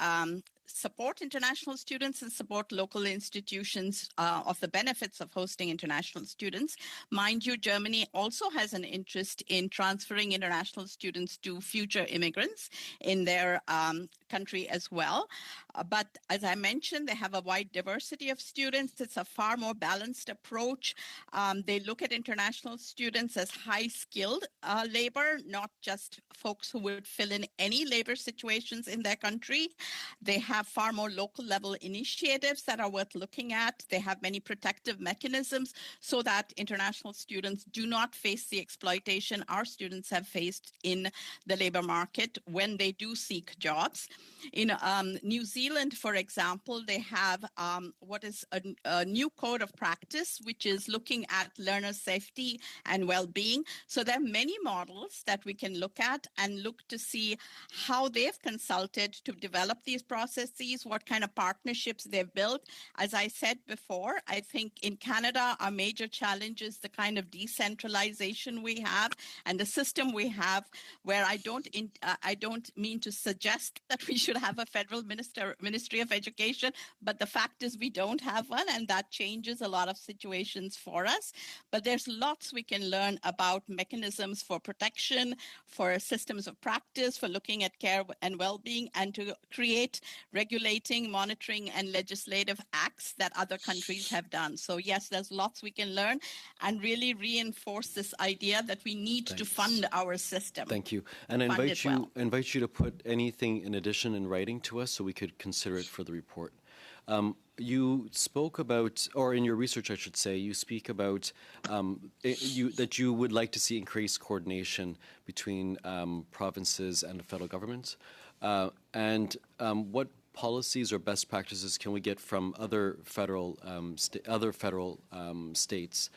support international students and support local institutions of the benefits of hosting international students. Mind you, Germany also has an interest in transferring international students to future immigrants in their country as well. But as I mentioned, they have a wide diversity of students. It's a far more balanced approach. They look at international students as high-skilled labor, not just folks who would fill in any labor situations in their country. They have far more local level initiatives that are worth looking at. They have many protective mechanisms so that international students do not face the exploitation our students have faced in the labor market when they do seek jobs. In New Zealand, for example, they have what is a new code of practice, which is looking at learner safety and well-being. So there are many models that we can look at and look to see how they've consulted to develop these processes, what kind of partnerships they've built. As I said before, I think in Canada, our major challenge is the kind of decentralization we have and the system we have, where I don't mean to suggest that we should have a federal Ministry of Education, but the fact is we don't have one, and that changes a lot of situations for us. But there's lots we can learn about mechanisms for protection, for systems of practice, for looking at care and well-being, and to create regulating, monitoring, and legislative acts that other countries have done. So yes, there's lots we can learn and really reinforce this idea that we need to fund our system. Thank you. And I invite you to put anything in addition in writing to us so we could consider it for the report. You spoke about, or in your research, I should say, you speak about that you would like to see increased coordination between provinces and the federal government. What policies or best practices can we get from other federal states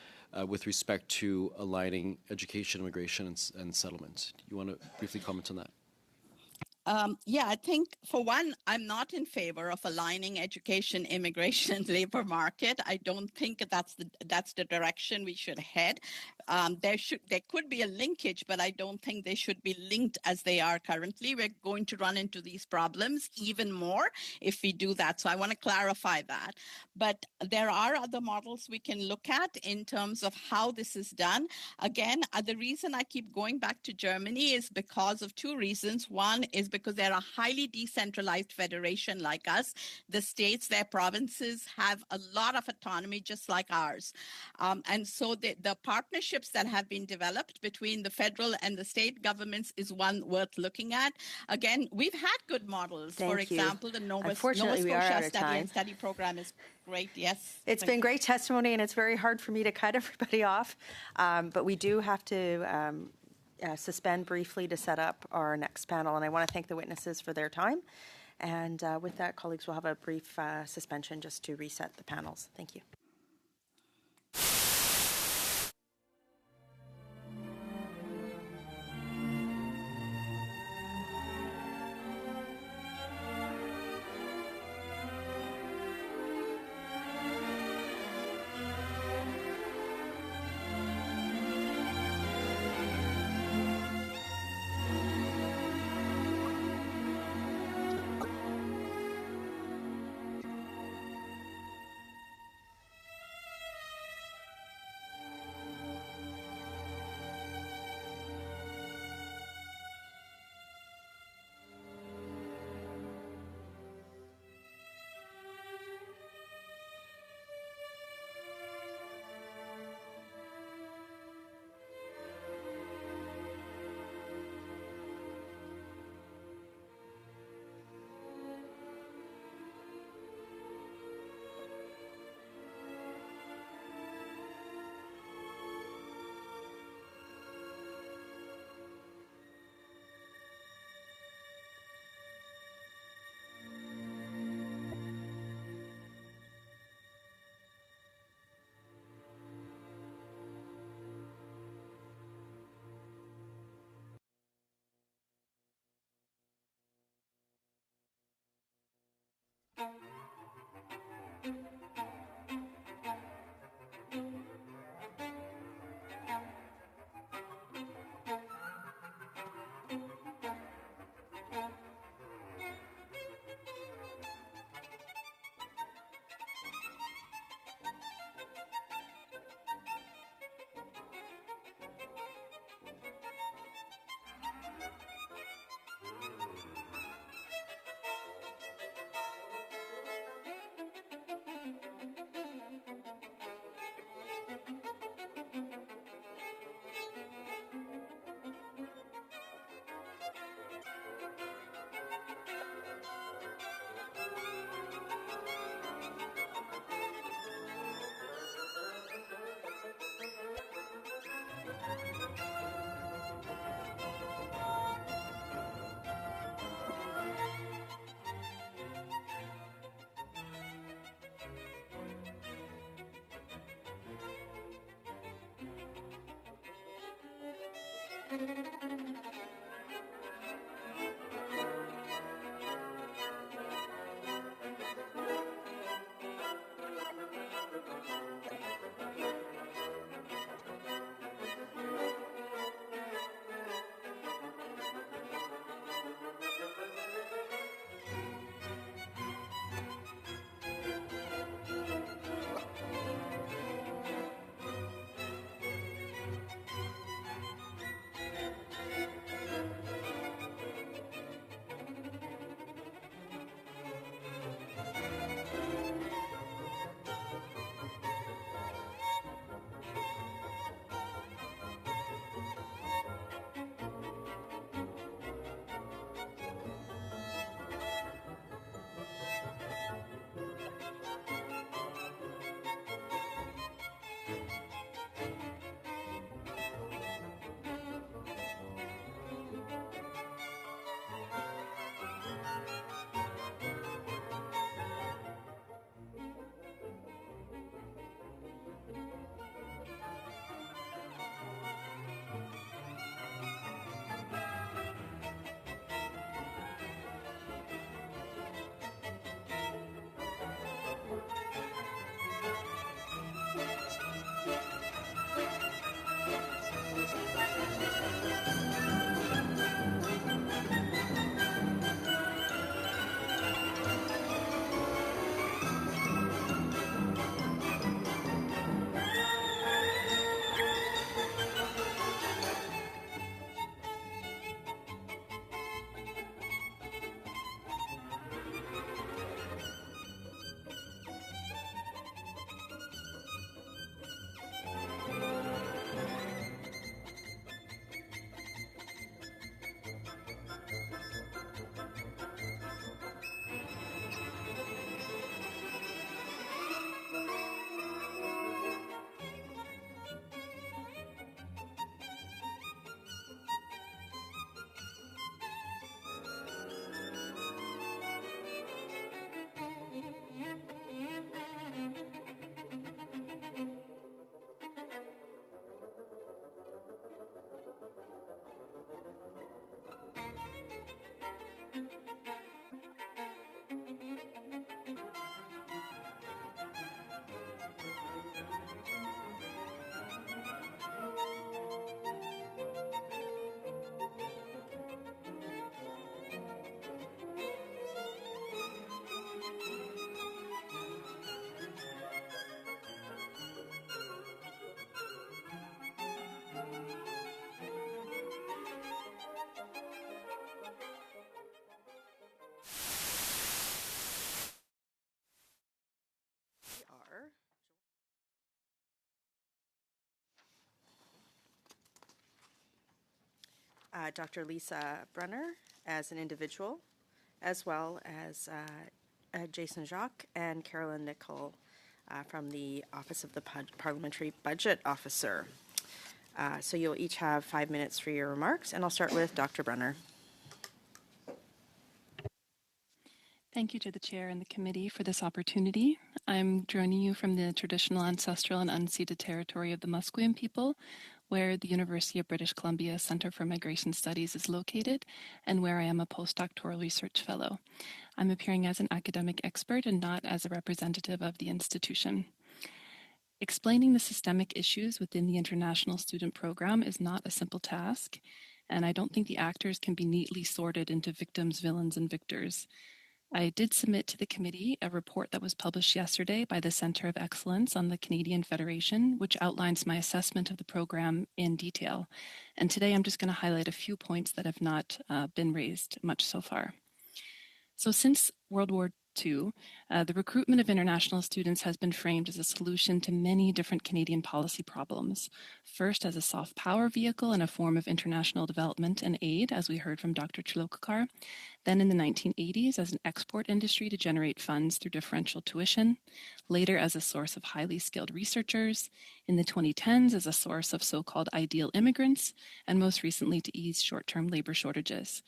with respect to aligning education, immigration, and settlement? Do you want to briefly comment on that? Yeah, I think for one, I'm not in favor of aligning education, immigration, and labor market. I don't think that's the direction we should head. There could be a linkage, but I don't think they should be linked as they are currently. We're going to run into these problems even more if we do that. So I want to clarify that. But there are other models we can look at in terms of how this is done. Again, the reason I keep going back to Germany is because of two reasons. One is because they're a highly decentralized federation like us. The states, their provinces have a lot of autonomy just like ours. And so the partnerships that have been developed between the federal and the state governments is one worth looking at. Again, we've had good models. For example, the Nova Scotia Study and Study Program is great. Yes. It's been great testimony, and it's very hard for me to cut everybody off. But we do have to suspend briefly to set up our next panel, and I want to thank the witnesses for their time. And with that, colleagues, we'll have a brief suspension just to reset the panels. Thank you. Dr. Lisa Brunner as an individual, as well as Jason Jacques and Carolyn Nicol from the Office of the Parliamentary Budget Officer. So you'll each have 5 minutes for your remarks, and I'll start with Dr. Brunner. Thank you to the Chair and the Committee for this opportunity. I'm joining you from the traditional, ancestral, and unceded territory of the Musqueam people, where the University of British Columbia Centre for Migration Studies is located, and where I am a postdoctoral research fellow. I'm appearing as an academic expert and not as a representative of the institution. Explaining the systemic issues within the International Student Program is not a simple task, and I don't think the actors can be neatly sorted into victims, villains, and victors. I did submit to the committee a report that was published yesterday by the Centre of Excellence on the Canadian Federation, which outlines my assessment of the program in detail. And today I'm just going to highlight a few points that have not been raised much so far. So since World War II, the recruitment of international students has been framed as a solution to many different Canadian policy problems. First, as a soft power vehicle and a form of international development and aid, as we heard from Dr. Chilokakar. Then in the 1980s, as an export industry to generate funds through differential tuition. Later, as a source of highly skilled researchers. In the 2010s, as a source of so-called ideal immigrants. And most recently, to ease short-term labor shortages.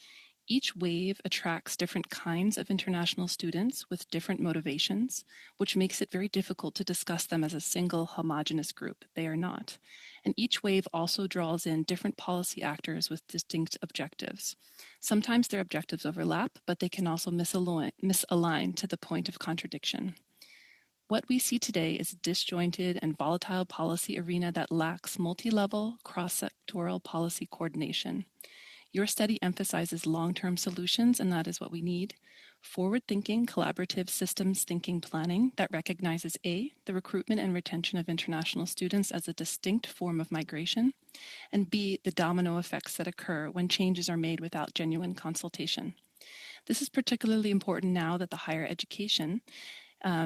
Each wave attracts different kinds of international students with different motivations, which makes it very difficult to discuss them as a single homogeneous group. They are not. And each wave also draws in different policy actors with distinct objectives. Sometimes their objectives overlap, but they can also misalign to the point of contradiction. What we see today is a disjointed and volatile policy arena that lacks multi-level, cross-sectoral policy coordination. Your study emphasizes long-term solutions, and that is what we need. Forward-thinking, collaborative systems thinking planning that recognizes A, the recruitment and retention of international students as a distinct form of migration, and B, the domino effects that occur when changes are made without genuine consultation. This is particularly important now that the higher education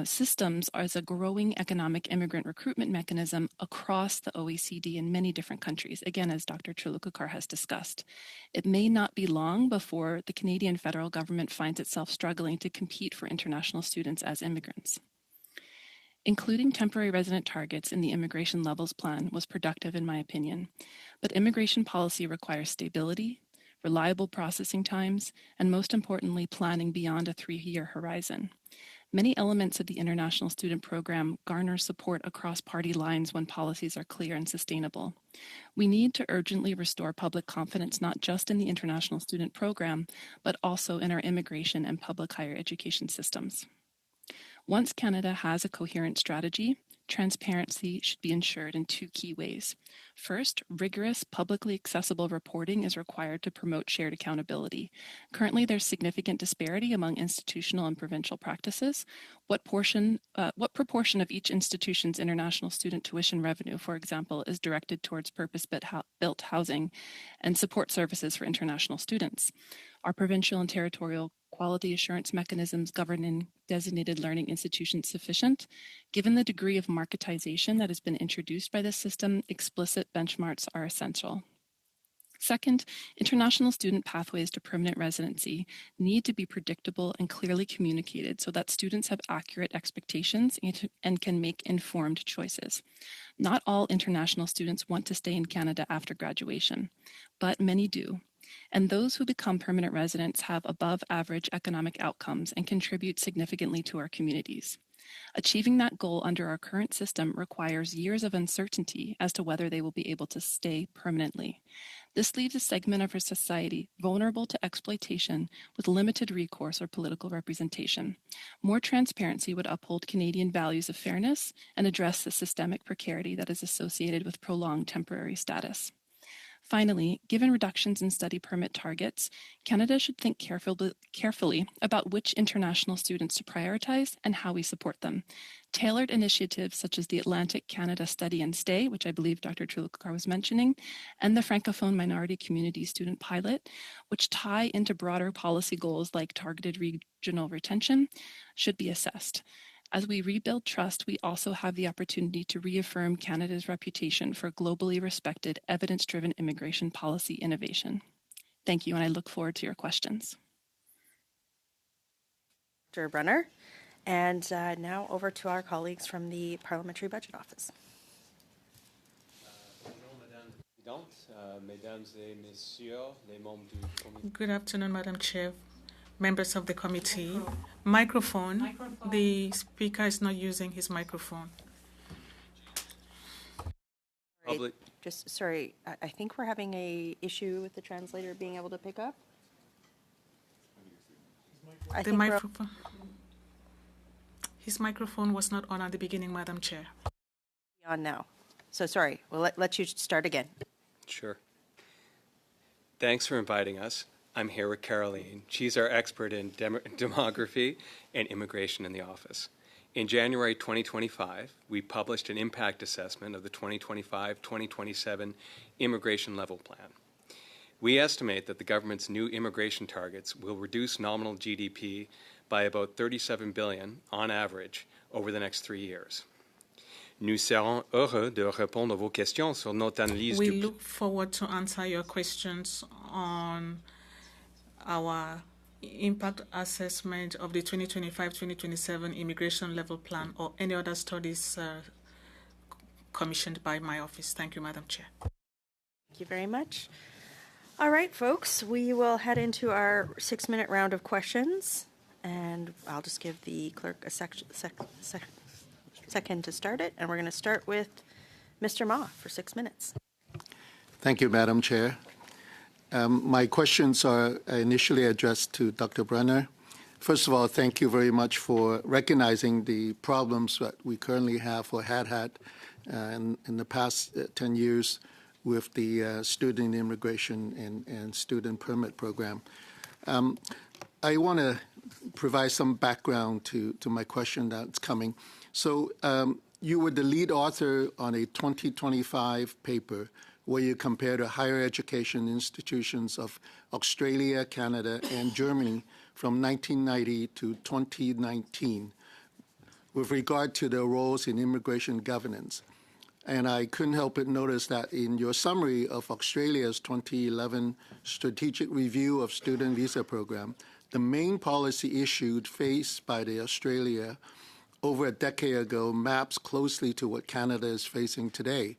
systems are as a growing economic immigrant recruitment mechanism across the OECD in many different countries, again, as Dr. Chilokakar has discussed. It may not be long before the Canadian federal government finds itself struggling to compete for international students as immigrants. Including temporary resident targets in the immigration levels plan was productive in my opinion, but immigration policy requires stability, reliable processing times, and most importantly, planning beyond a 3-year horizon. Many elements of the International Student Program garner support across party lines when policies are clear and sustainable. We need to urgently restore public confidence not just in the International Student Program, but also in our immigration and public higher education systems. Once Canada has a coherent strategy, transparency should be ensured in 2 key ways. First, rigorous, publicly accessible reporting is required to promote shared accountability. Currently, there's significant disparity among institutional and provincial practices. What proportion of each institution's international student tuition revenue, for example, is directed towards purpose-built housing and support services for international students? Are provincial and territorial quality assurance mechanisms governing designated learning institutions sufficient? Given the degree of marketization that has been introduced by this system, explicit benchmarks are essential. Second, international student pathways to permanent residency need to be predictable and clearly communicated so that students have accurate expectations and can make informed choices. Not all international students want to stay in Canada after graduation, but many do. And those who become permanent residents have above average economic outcomes and contribute significantly to our communities. Achieving that goal under our current system requires years of uncertainty as to whether they will be able to stay permanently. This leaves a segment of our society vulnerable to exploitation with limited recourse or political representation. More transparency would uphold Canadian values of fairness and address the systemic precarity that is associated with prolonged temporary status. Finally, given reductions in study permit targets, Canada should think carefully about which international students to prioritize and how we support them. Tailored initiatives such as the Atlantic Canada Study and Stay, which I believe Dr. Chilokakar was mentioning, and the Francophone Minority Community Student Pilot, which tie into broader policy goals like targeted regional retention, should be assessed. As we rebuild trust, we also have the opportunity to reaffirm Canada's reputation for globally respected, evidence-driven immigration policy innovation. Thank you, and I look forward to your questions. Dr. Brunner. And now over to our colleagues from the Parliamentary Budget Office. Good afternoon, Madam Chair, members of the committee. Microphone. The speaker is not using his microphone. Public. Just sorry, I think we're having a issue with the translator being able to pick up. I The think we're microphone. His microphone was not on at the beginning, Madam Chair. on now. So sorry, we'll let you start again. Sure. Thanks for inviting us. I'm here with Caroline. She's our expert in demography and immigration in the office. In January 2025, we published an impact assessment of the 2025-2027 immigration level plan. We estimate that the government's new immigration targets will reduce nominal GDP by about $37 billion on average over the next 3 years. Nous serons heureux de répondre à vos questions sur notre analyse We look forward to answer your questions on our impact assessment of the 2025-2027 immigration level plan or any other studies commissioned by my office. Thank you, Madam Chair. Thank you very much. All right, folks, we will head into our 6-minute round of questions, and I'll just give the clerk a second to start it, and we're going to start with Mr. Ma for 6 minutes. Thank you, Madam Chair. My questions are initially addressed to Dr. Brenner. First of all, thank you very much for recognizing the problems that we currently have or had in the past 10 years with the student immigration and student permit program. I want to provide some background to my question that's coming. So you were the lead author on a 2025 paper where you compared higher education institutions of Australia, Canada, and Germany from 1990 to 2019 with regard to their roles in immigration governance. And I couldn't help but notice that in your summary of Australia's 2011 Strategic Review of Student Visa Program, the main policy issue faced by the Australia over a decade ago maps closely to what Canada is facing today.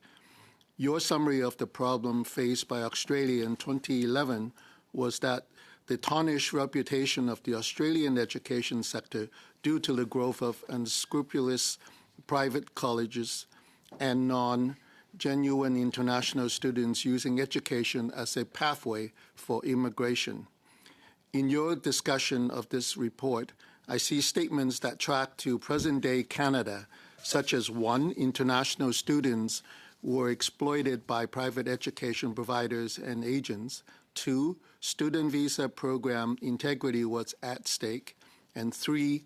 Your summary of the problem faced by Australia in 2011 was that the tarnished reputation of the Australian education sector due to the growth of unscrupulous private colleges and non-genuine international students using education as a pathway for immigration. In your discussion of this report, I see statements that track to present-day Canada, such as 1, international students were exploited by private education providers and agents. 2, student visa program integrity was at stake. And 3,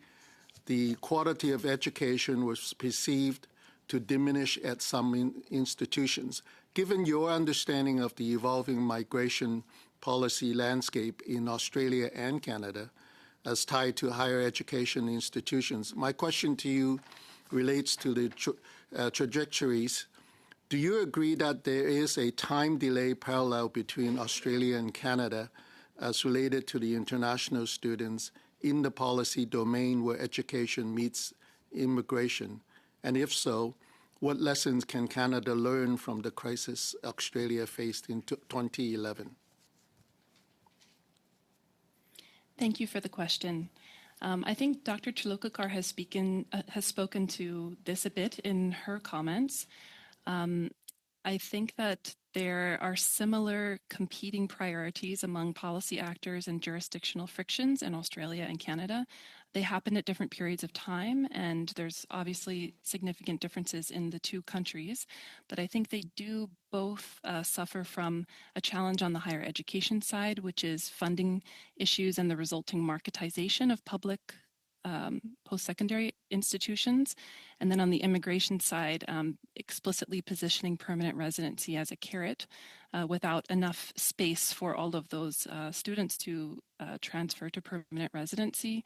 the quality of education was perceived to diminish at some institutions. Given your understanding of the evolving migration policy landscape in Australia and Canada as tied to higher education institutions, my question to you relates to the trajectories. Do you agree that there is a time delay parallel between Australia and Canada as related to the international students in the policy domain where education meets immigration? And if so, what lessons can Canada learn from the crisis Australia faced in 2011? Thank you for the question. I think Dr. Chilokakar has spoken to this a bit in her comments. I think that there are similar competing priorities among policy actors and jurisdictional frictions in Australia and Canada. They happen at different periods of time, and there's obviously significant differences in the two countries, but I think they do both suffer from a challenge on the higher education side, which is funding issues and the resulting marketization of public post-secondary institutions. And then on the immigration side, explicitly positioning permanent residency as a carrot without enough space for all of those students to transfer to permanent residency.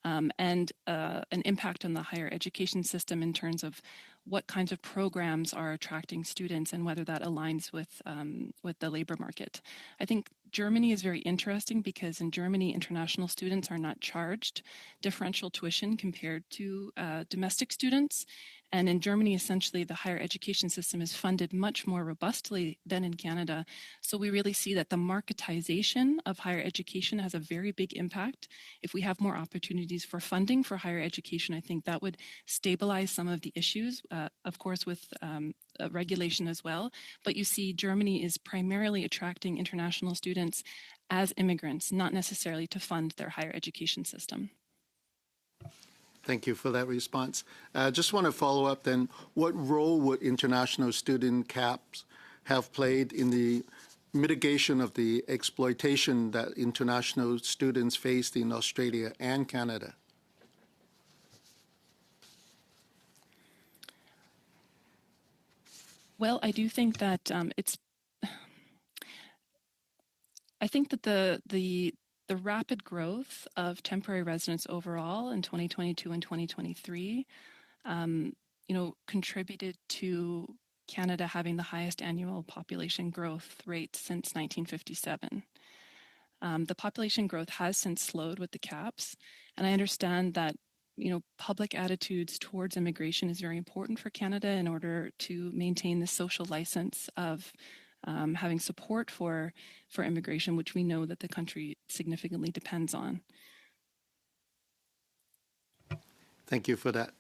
And an impact on the higher education system in terms of what kinds of programs are attracting students and whether that aligns with the labor market. I think Germany is very interesting because in Germany, international students are not charged differential tuition compared to domestic students. And in Germany, essentially, the higher education system is funded much more robustly than in Canada. So we really see that the marketization of higher education has a very big impact. If we have more opportunities for funding for higher education, I think that would stabilize some of the issues, of course, with regulation as well. But you see Germany is primarily attracting international students as immigrants, not necessarily to fund their higher education system. Thank you for that response. Just want to follow up then. What role would international student caps have played in the mitigation of the exploitation that international students faced in Australia and Canada? Well, I do think that I think that the rapid growth of temporary residents overall in 2022 and 2023, contributed to Canada having the highest annual population growth rate since 1957. The population growth has since slowed with the caps, and I understand that public attitudes towards immigration is very important for Canada in order to maintain the social license of having support for immigration, which we know that the country significantly depends on. Thank you for that.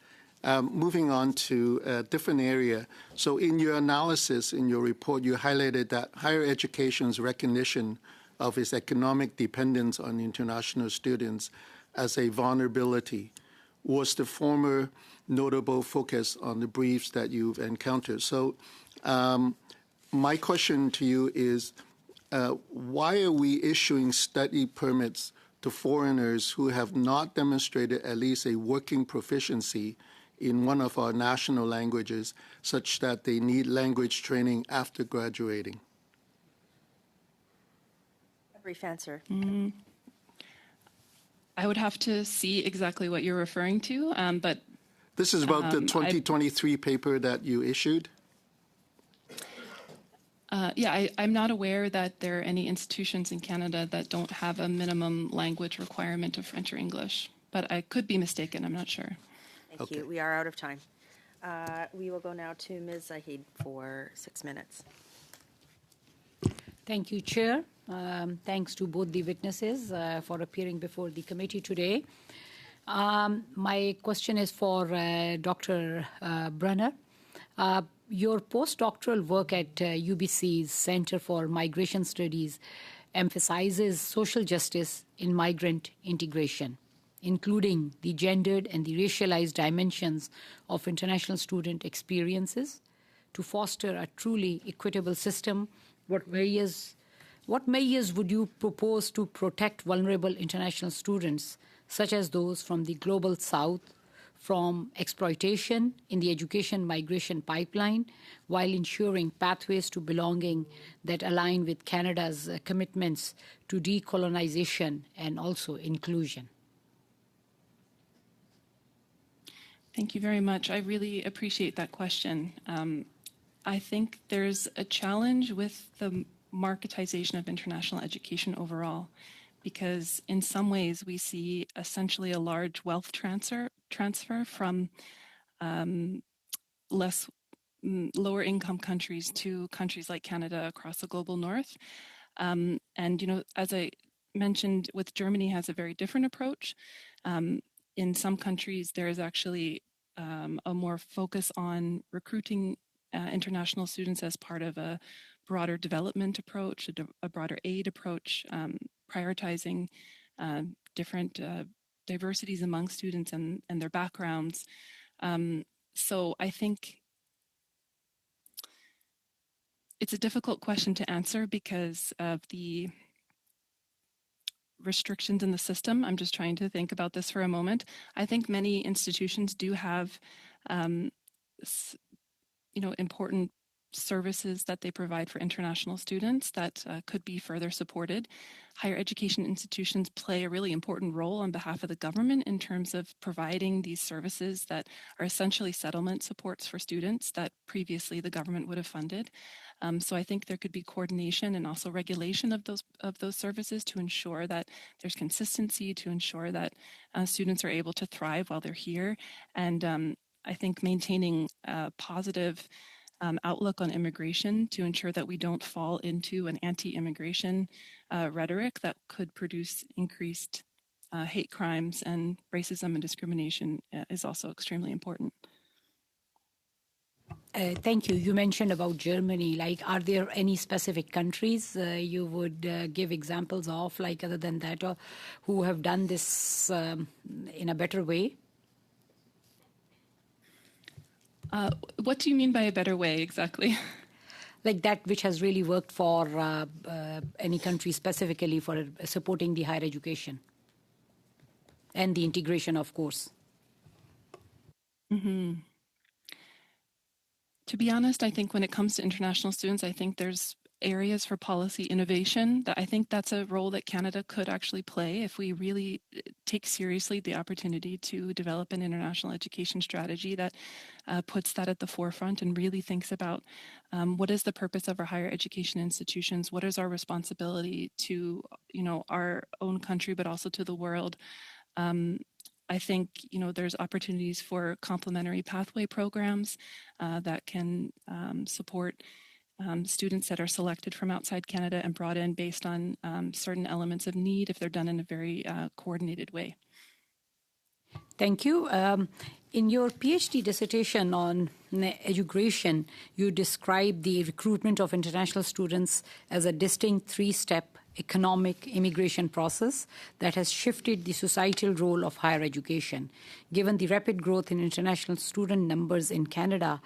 Moving on to a different area. So in your analysis, in your report, you highlighted that higher education's recognition of its economic dependence on international students as a vulnerability was the former notable focus on the briefs that you've encountered. So my question to you is, why are we issuing study permits to foreigners who have not demonstrated at least a working proficiency in one of our national languages, such that they need language training after graduating? A brief answer. I would have to see exactly what you're referring to, but this is about the 2023 paper that you issued? I'm not aware that there are any institutions in Canada that don't have a minimum language requirement of French or English, but I could be mistaken. I'm not sure. Thank you. We are out of time. We will go now to Ms. Zahid for 6 minutes. Thank you, Chair. Thanks to both the witnesses for appearing before the committee today. My question is for Dr. Brunner. Your postdoctoral work at UBC's Center for Migration Studies emphasizes social justice in migrant integration, including the gendered and the racialized dimensions of international student experiences to foster a truly equitable system. What measures would you propose to protect vulnerable international students, such as those from the global south, from exploitation in the education migration pipeline, while ensuring pathways to belonging that align with Canada's commitments to decolonization and also inclusion? Thank you very much. I really appreciate that question. I think there's a challenge with the marketization of international education overall, because in some ways we see essentially a large wealth transfer from lower income countries to countries like Canada across the global north. And as I mentioned, with Germany has a very different approach. In some countries, there is actually a more focus on recruiting international students as part of a broader development approach, a broader aid approach, prioritizing different diversities among students and their backgrounds. So I think it's a difficult question to answer because of the restrictions in the system. I'm just trying to think about this for a moment. I think many institutions do have important services that they provide for international students that could be further supported. Higher education institutions play a really important role on behalf of the government in terms of providing these services that are essentially settlement supports for students that previously the government would have funded. So I think there could be coordination and also regulation of those services to ensure that there's consistency, to ensure that students are able to thrive while they're here. And I think maintaining a positive outlook on immigration to ensure that we don't fall into an anti-immigration rhetoric that could produce increased hate crimes and racism and discrimination is also extremely important. Thank you. You mentioned about Germany. Like, are there any specific countries you would give examples of, like other than that, or who have done this in a better way? What do you mean by a better way exactly? Like that which has really worked for any country specifically for supporting the higher education and the integration, of course. Mm-hmm. To be honest, I think when it comes to international students, I think there's areas for policy innovation that I think that's a role that Canada could actually play if we really take seriously the opportunity to develop an international education strategy that puts that at the forefront and really thinks about what is the purpose of our higher education institutions, what is our responsibility to our own country, but also to the world. I think there's opportunities for complementary pathway programs that can support students that are selected from outside Canada and brought in based on certain elements of need if they're done in a very coordinated way. Thank you. In your PhD dissertation on education, you described the recruitment of international students as a distinct three-step economic immigration process that has shifted the societal role of higher education. Given the rapid growth in international student numbers in Canada,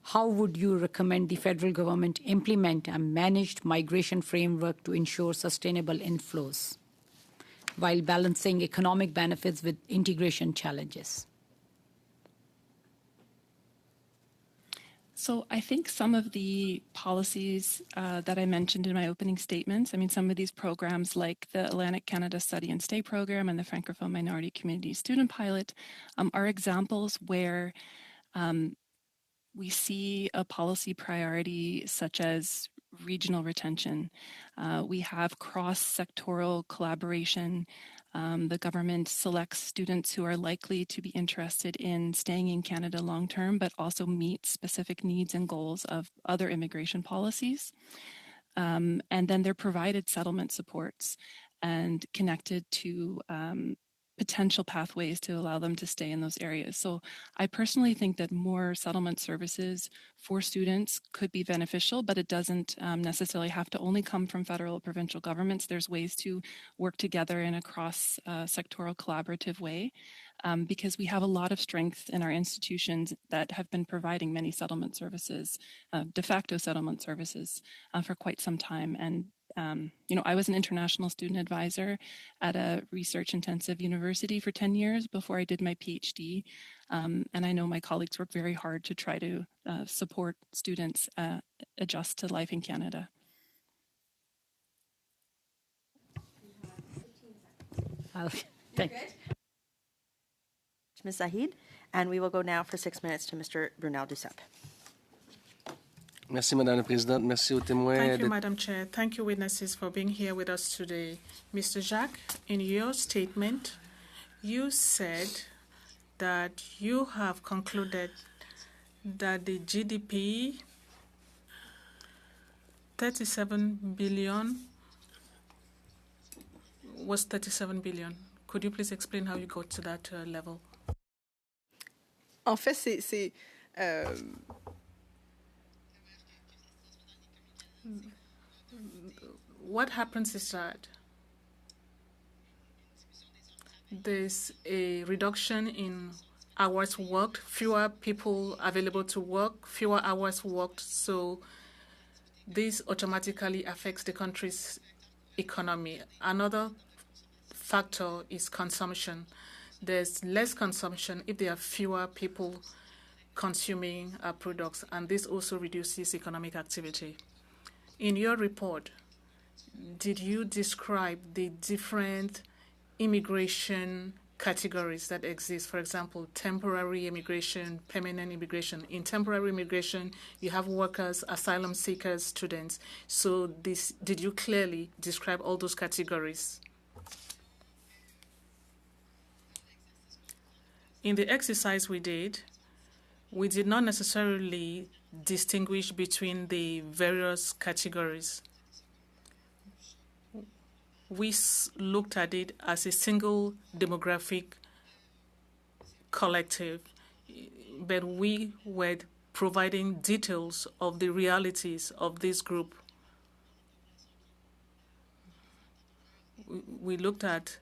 how would you recommend the federal government implement a managed migration framework to ensure sustainable inflows while balancing economic benefits with integration challenges? So I think some of the policies that I mentioned in my opening statements, some of these programs like the Atlantic Canada Study and Stay Program and the Francophone Minority Community Student Pilot are examples where we see a policy priority such as regional retention. We have cross-sectoral collaboration. The government selects students who are likely to be interested in staying in Canada long-term, but also meet specific needs and goals of other immigration policies. And then they're provided settlement supports and connected to potential pathways to allow them to stay in those areas. So I personally think that more settlement services for students could be beneficial, but it doesn't necessarily have to only come from federal or provincial governments. There's ways to work together in a cross-sectoral collaborative way because we have a lot of strength in our institutions that have been providing many settlement services, de facto settlement services for quite some time. And I was an international student advisor at a research-intensive university for 10 years before I did my PhD. And I know my colleagues work very hard to try to support students adjust to life in Canada. Thank you. Ms. Zahid, and we will go now for 6 minutes to Mr. Brunel Duceppe. Merci, Madame la Présidente. Merci aux témoins. Thank you, Madam Chair. Thank you, witnesses, for being here with us today. Mr. Jacques, in your statement, you said that you have concluded that the GDP, 37 billion, was 37 billion. Could you please explain how you got to that level? En fait, c'est what happens is that there's a reduction in hours worked, fewer people available to work, fewer hours worked, so this automatically affects the country's economy. Another factor is consumption. There's less consumption if there are fewer people consuming our products, and this also reduces economic activity. In your report, did you describe the different immigration categories that exist? For example, temporary immigration, permanent immigration. In temporary immigration, you have workers, asylum seekers, students. So did you clearly describe all those categories? In the exercise we did not necessarily distinguish between the various categories. We looked at it as a single demographic collective, but we were providing details of the realities of this group. We looked at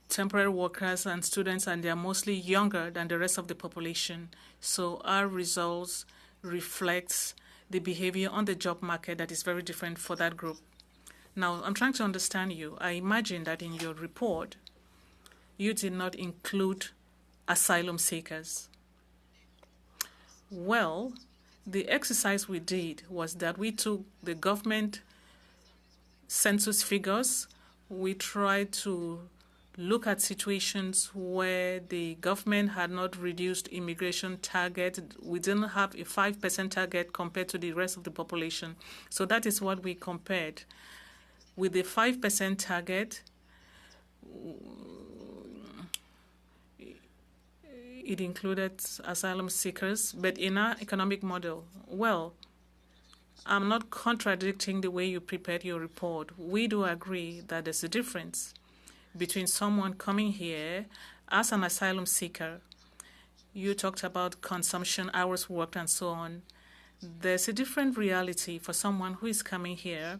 temporary workers and students, and they are mostly younger than the rest of the population. So our results reflects the behavior on the job market that is very different for that group. Now, I'm trying to understand you. I imagine that in your report, you did not include asylum seekers. Well, the exercise we did was that we took the government census figures. We tried to look at situations where the government had not reduced immigration target. We didn't have a 5% target compared to the rest of the population. So that is what we compared. With the 5% target, it included asylum seekers, but in our economic model, well, I'm not contradicting the way you prepared your report. We do agree that there's a difference between someone coming here as an asylum seeker. You talked about consumption, hours worked, and so on. There's a different reality for someone who is coming here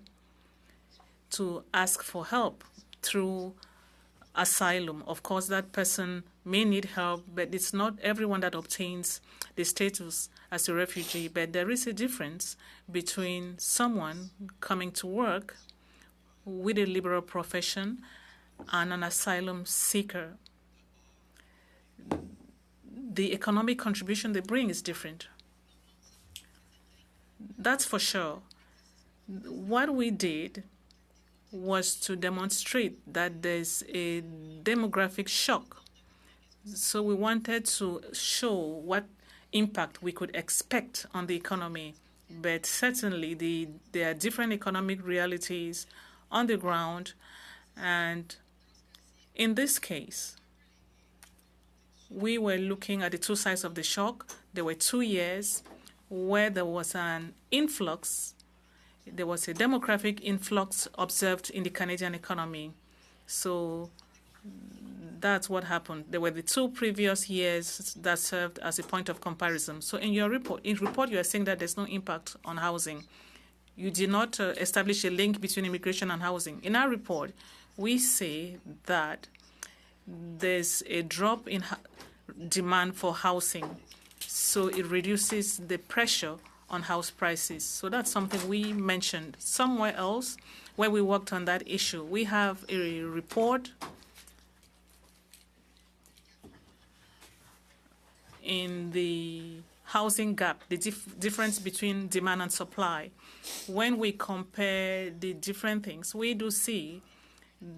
to ask for help through asylum. Of course, that person may need help, but it's not everyone that obtains the status as a refugee. But there is a difference between someone coming to work with a liberal profession and an asylum seeker. The economic contribution they bring is different. That's for sure. What we did was to demonstrate that there's a demographic shock. So we wanted to show what impact we could expect on the economy. But certainly there are different economic realities on the ground. And in this case, we were looking at the two sides of the shock. There were 2 years where there was an influx. There was a demographic influx observed in the Canadian economy. So that's what happened. There were the 2 previous years that served as a point of comparison. So in your report, you are saying that there's no impact on housing. You did not establish a link between immigration and housing. In our report, we say that there's a drop in demand for housing, so it reduces the pressure on house prices. So that's something we mentioned. Somewhere else where we worked on that issue, we have a report in the housing gap, the difference between demand and supply. When we compare the different things, we do see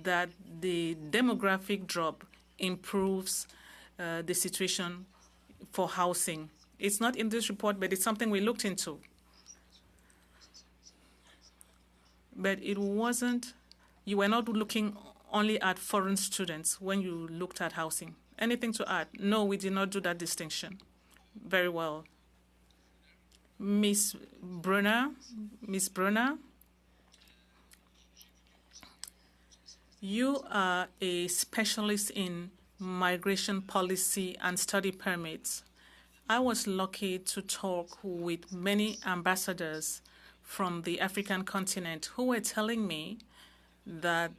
that the demographic drop improves the situation for housing. It's not in this report, but it's something we looked into. But it wasn't, you were not looking only at foreign students when you looked at housing. Anything to add? No, we did not do that distinction. Very well. Ms. Brunner, you are a specialist in migration policy and study permits. I was lucky to talk with many ambassadors from the African continent who were telling me that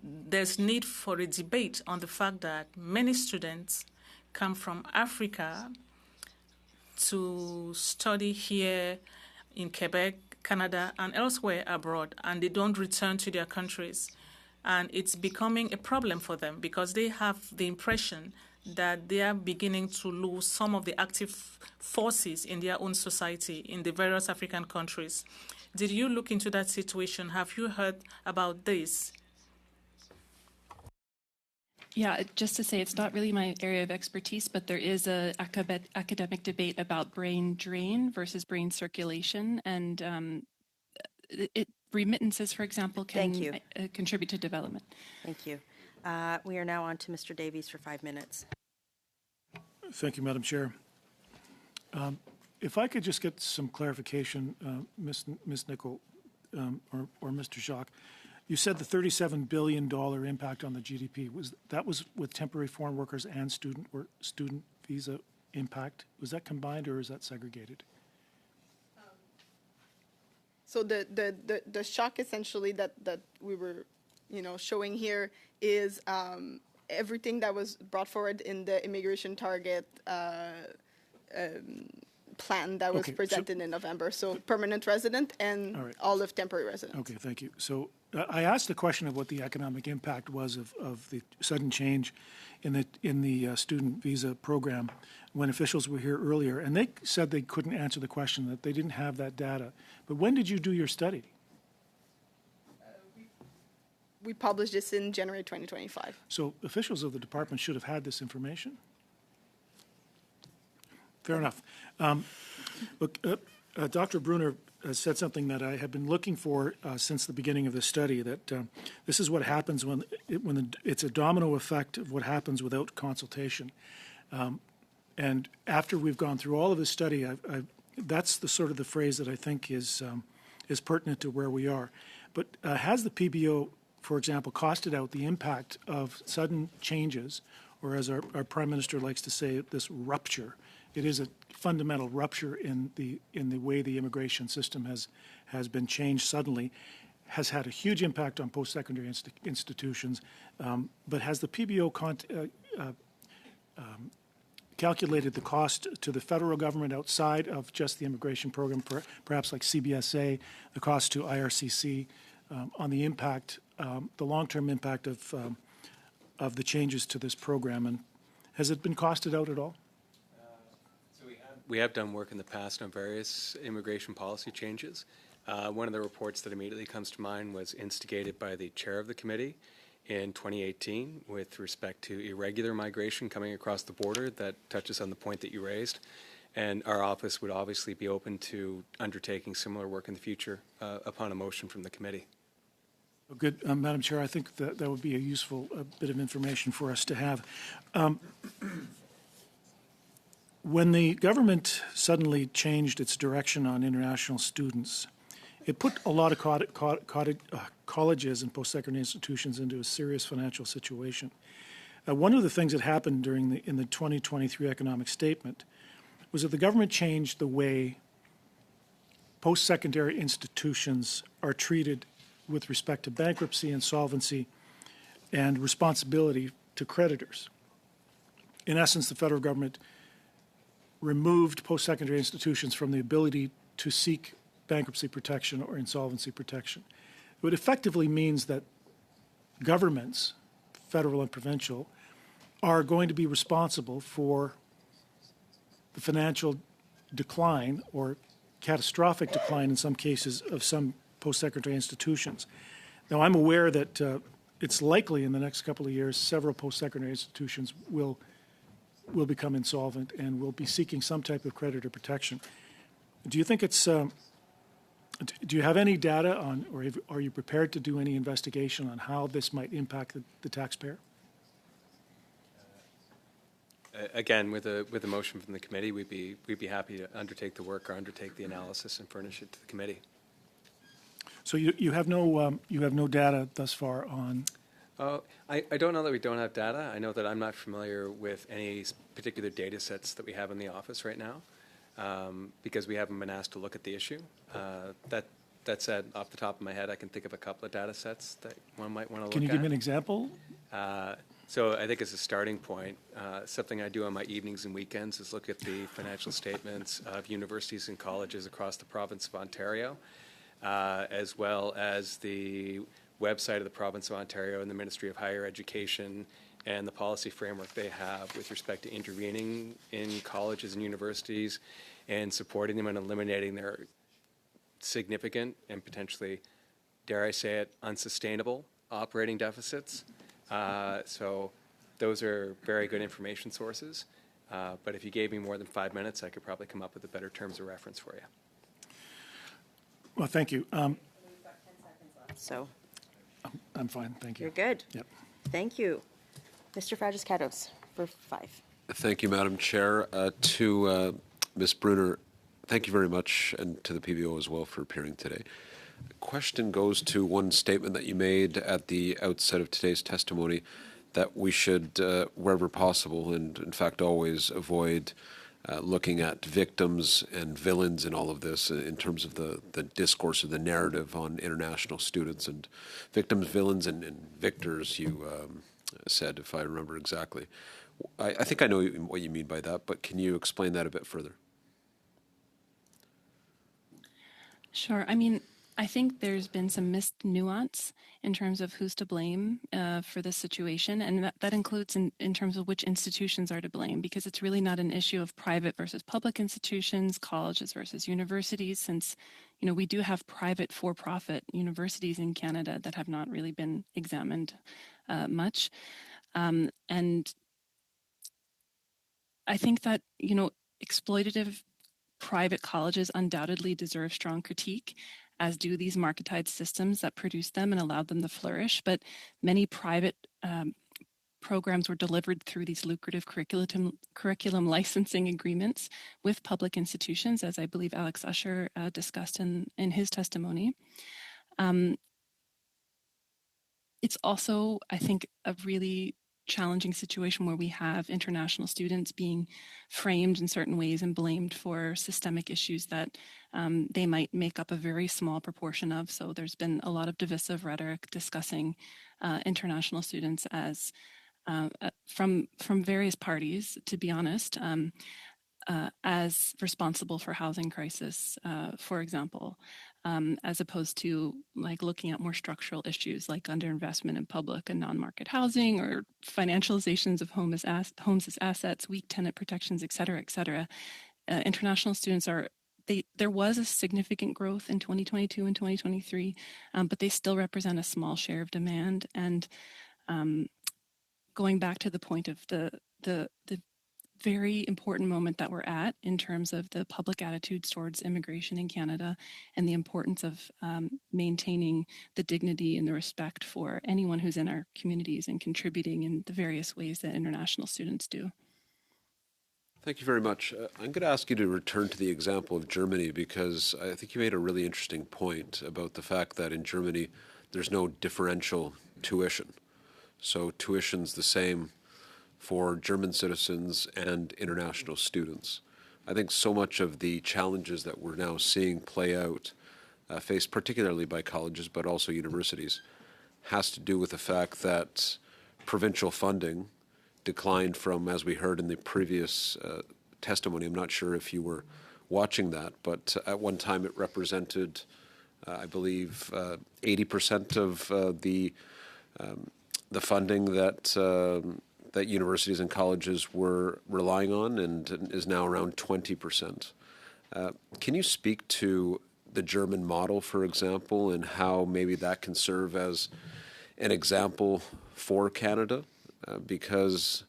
there's need for a debate on the fact that many students come from Africa to study here in Quebec, Canada, and elsewhere abroad, and they don't return to their countries. And it's becoming a problem for them because they have the impression that they are beginning to lose some of the active forces in their own society in the various African countries. Did you look into that situation? Have you heard about this? Yeah, just to say, it's not really my area of expertise, but there is an academic debate about brain drain versus brain circulation, and remittances, for example, can contribute to development. Thank you. We are now on to Mr. Davies for 5 minutes. Thank you, Madam Chair. If I could just get some clarification, Ms. Nicol or Mr. Jacques, you said the $37 billion impact on the GDP. Was with temporary foreign workers and student visa impact? Was that combined or is that segregated? So the shock essentially that we were, showing here is everything that was brought forward in the immigration target plan that was Okay, so- presented in November. So permanent resident and All right. all of temporary residents. Okay, thank you. So I asked the question of what the economic impact was of the sudden change in the student visa program when officials were here earlier, and they said they couldn't answer the question, that they didn't have that data. But when did you do your study? We published this in January 2025. So officials of the department should have had this information? Fair enough. Look, Dr. Brunner said something that I have been looking for since the beginning of the study, that this is what happens when it's a domino effect of what happens without consultation. And after we've gone through all of this study, that's the sort of the phrase that I think is pertinent to where we are. But has the PBO, for example, costed out the impact of sudden changes, or as our Prime Minister likes to say, this rupture? It is a fundamental rupture in the way the immigration system has been changed suddenly, has had a huge impact on post-secondary institutions. But has the PBO calculated the cost to the federal government outside of just the immigration program, perhaps like CBSA, the cost to IRCC, on the impact, the long-term impact of the changes to this program? And has it been costed out at all? We have done work in the past on various immigration policy changes. One of the reports that immediately comes to mind was instigated by the chair of the committee in 2018 with respect to irregular migration coming across the border. That touches on the point that you raised. And our office would obviously be open to undertaking similar work in the future upon a motion from the committee. Good. Madam Chair, I think that would be a useful bit of information for us to have. When the government suddenly changed its direction on international students, it put a lot of colleges and post-secondary institutions into a serious financial situation. One of the things that happened in the 2023 economic statement was that the government changed the way post-secondary institutions are treated with respect to bankruptcy, insolvency, and responsibility to creditors. In essence, the federal government removed post-secondary institutions from the ability to seek bankruptcy protection or insolvency protection. It effectively means that governments, federal and provincial, are going to be responsible for the financial decline or catastrophic decline in some cases of some post-secondary institutions. Now, I'm aware that it's likely in the next couple of years several post-secondary institutions will become insolvent and will be seeking some type of creditor protection. Do you think it's, do you have any data on, or are you prepared to do any investigation on how this might impact the taxpayer? Again, with a motion from the committee, we'd be happy to undertake the work or undertake the analysis and furnish it to the committee. So you have no data thus far on. I don't know that we don't have data. I know that I'm not familiar with any particular data sets that we have in the office right now because we haven't been asked to look at the issue. That said, off the top of my head, I can think of a couple of data sets that one might want to look at. Can you give me an example? So I think as a starting point, something I do on my evenings and weekends is look at the financial statements of universities and colleges across the province of Ontario, as well as the website of the province of Ontario and the Ministry of Higher Education and the policy framework they have with respect to intervening in colleges and universities and supporting them and eliminating their significant and potentially, dare I say it, unsustainable operating deficits. So those are very good information sources. But if you gave me more than 5 minutes, I could probably come up with the better terms of reference for you. Well, thank you. So I'm fine, thank you. you're good. Yep. Thank you. Mr. Fragiscatos for 5. Thank you, Madam Chair. To Ms. Brunner, thank you very much, and to the PBO as well for appearing today. The question goes to one statement that you made at the outset of today's testimony, that we should, wherever possible, and in fact always, avoid looking at victims and villains in all of this in terms of the discourse or the narrative on international students and victims, villains, and victors, you said, if I remember exactly. I think I know what you mean by that, but can you explain that a bit further? Sure. I mean, I think there's been some missed nuance in terms of who's to blame for this situation, and that includes in terms of which institutions are to blame, because it's really not an issue of private versus public institutions, colleges versus universities, since we do have private for-profit universities in Canada that have not really been examined much, and I think that exploitative private colleges undoubtedly deserve strong critique, as do these marketized systems that produce them and allowed them to flourish. But many private programs were delivered through these lucrative curriculum licensing agreements with public institutions, as I believe Alex Usher discussed in his testimony. It's also, I think, a really challenging situation where we have international students being framed in certain ways and blamed for systemic issues that they might make up a very small proportion of. So there's been a lot of divisive rhetoric discussing international students as from various parties, to be honest, as responsible for housing crisis, for example, as opposed to looking at more structural issues like underinvestment in public and non-market housing, or financializations of homes as assets, weak tenant protections, et cetera, et cetera. International students there was a significant growth in 2022 and 2023, but they still represent a small share of demand. And going back to the point of the very important moment that we're at in terms of the public attitudes towards immigration in Canada, and the importance of maintaining the dignity and the respect for anyone who's in our communities and contributing in the various ways that international students do. Thank you very much. I'm going to ask you to return to the example of Germany, because I think you made a really interesting point about the fact that in Germany there's no differential tuition. So tuition's the same for German citizens and international students. I think so much of the challenges that we're now seeing play out, faced particularly by colleges but also universities, has to do with the fact that provincial funding declined from, as we heard in the previous testimony, I'm not sure if you were watching that, but at one time it represented, I believe, 80% of the funding that universities and colleges were relying on, and is now around 20%. Can you speak to the German model, for example, and how maybe that can serve as an example for Canada? Because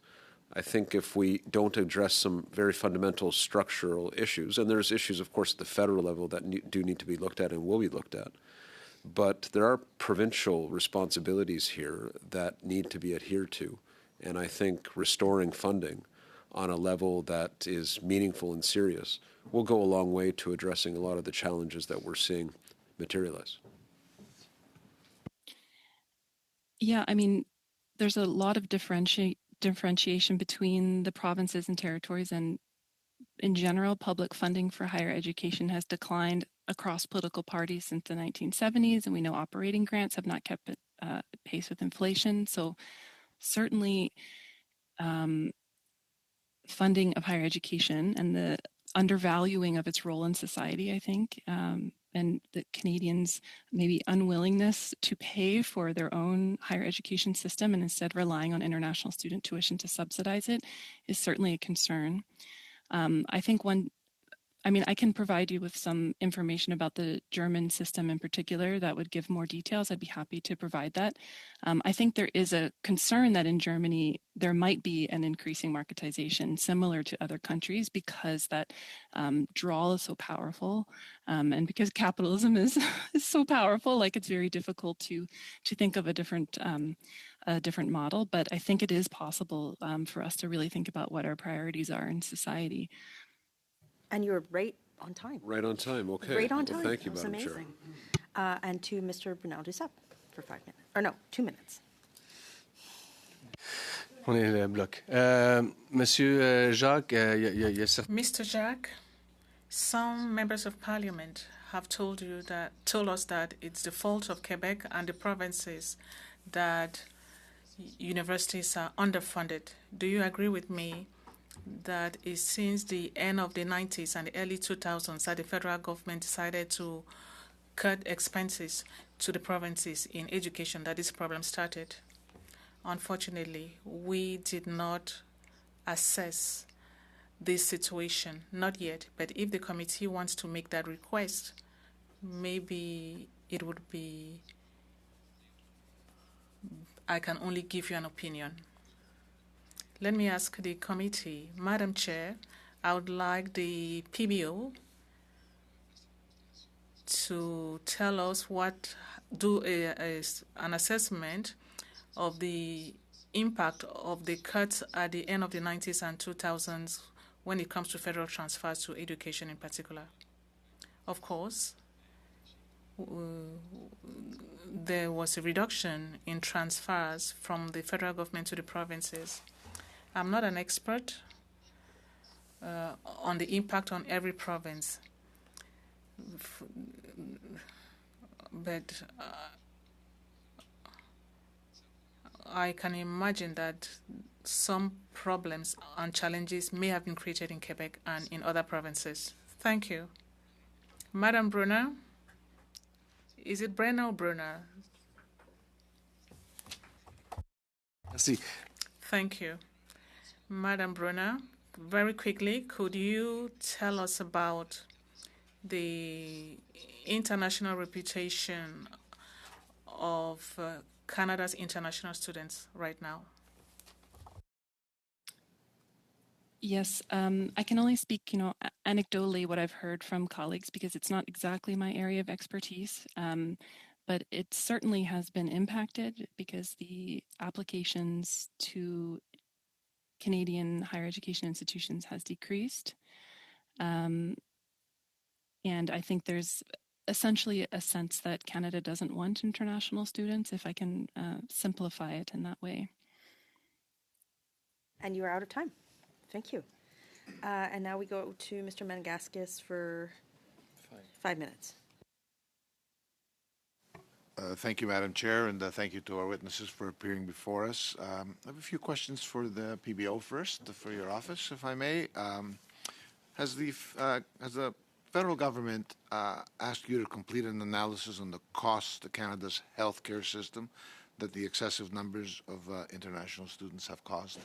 I think if we don't address some very fundamental structural issues, and there's issues, of course, at the federal level that do need to be looked at and will be looked at, but there are provincial responsibilities here that need to be adhered to. And I think restoring funding on a level that is meaningful and serious will go a long way to addressing a lot of the challenges that we're seeing materialize. Yeah, I mean, there's a lot of differentiation between the provinces and territories, and in general, public funding for higher education has declined across political parties since the 1970s, and we know operating grants have not kept pace with inflation. So certainly funding of higher education and the undervaluing of its role in society, I think, and the Canadians' maybe unwillingness to pay for their own higher education system and instead relying on international student tuition to subsidize it is certainly a concern. I think I can provide you with some information about the German system in particular that would give more details. I'd be happy to provide that. I think there is a concern that in Germany, there might be an increasing marketization similar to other countries, because that draw is so powerful, and because capitalism is so powerful, it's very difficult to think of a different model. But I think it is possible for us to really think about what our priorities are in society. And you're right on time. Right on time, okay. Right on time. Well, thank you, That was Madam Chair. amazing. And to Mr. Bernal Duceppe for 5 minutes. Or no, 2 minutes. On est le bloc. Monsieur Jacques, il y a certains... Mr. Jack, some members of parliament have told us that it's the fault of Quebec and the provinces that universities are underfunded. Do you agree with me that it's since the end of the 90s and the early 2000s that the federal government decided to cut expenses to the provinces in education that this problem started? Unfortunately, we did not assess this situation, not yet, but if the committee wants to make that request, maybe it would be, I can only give you an opinion. Let me ask the committee, Madam Chair, I would like the PBO to tell us an assessment of the impact of the cuts at the end of the 90s and 2000s when it comes to federal transfers to education in particular. Of course, there was a reduction in transfers from the federal government to the provinces. I'm not an expert on the impact on every province, but I can imagine that some problems and challenges may have been created in Quebec and in other provinces. Thank you. Madam Brunner? Is it Brenner or Brunner? Merci. Thank you. Madam Brunner, very quickly, could you tell us about the international reputation of Canada's international students right now? Yes, I can only speak, anecdotally what I've heard from colleagues because it's not exactly my area of expertise, but it certainly has been impacted because the applications to Canadian higher education institutions has decreased. And I think there's essentially a sense that Canada doesn't want international students, if I can simplify it in that way. And you are out of time. Thank you. And now we go to Mr. Mangaskis for 5 minutes. Thank you, Madam Chair, and thank you to our witnesses for appearing before us. I have a few questions for the PBO first, for your office, if I may. Has the federal government asked you to complete an analysis on the cost to Canada's healthcare system that the excessive numbers of international students have caused?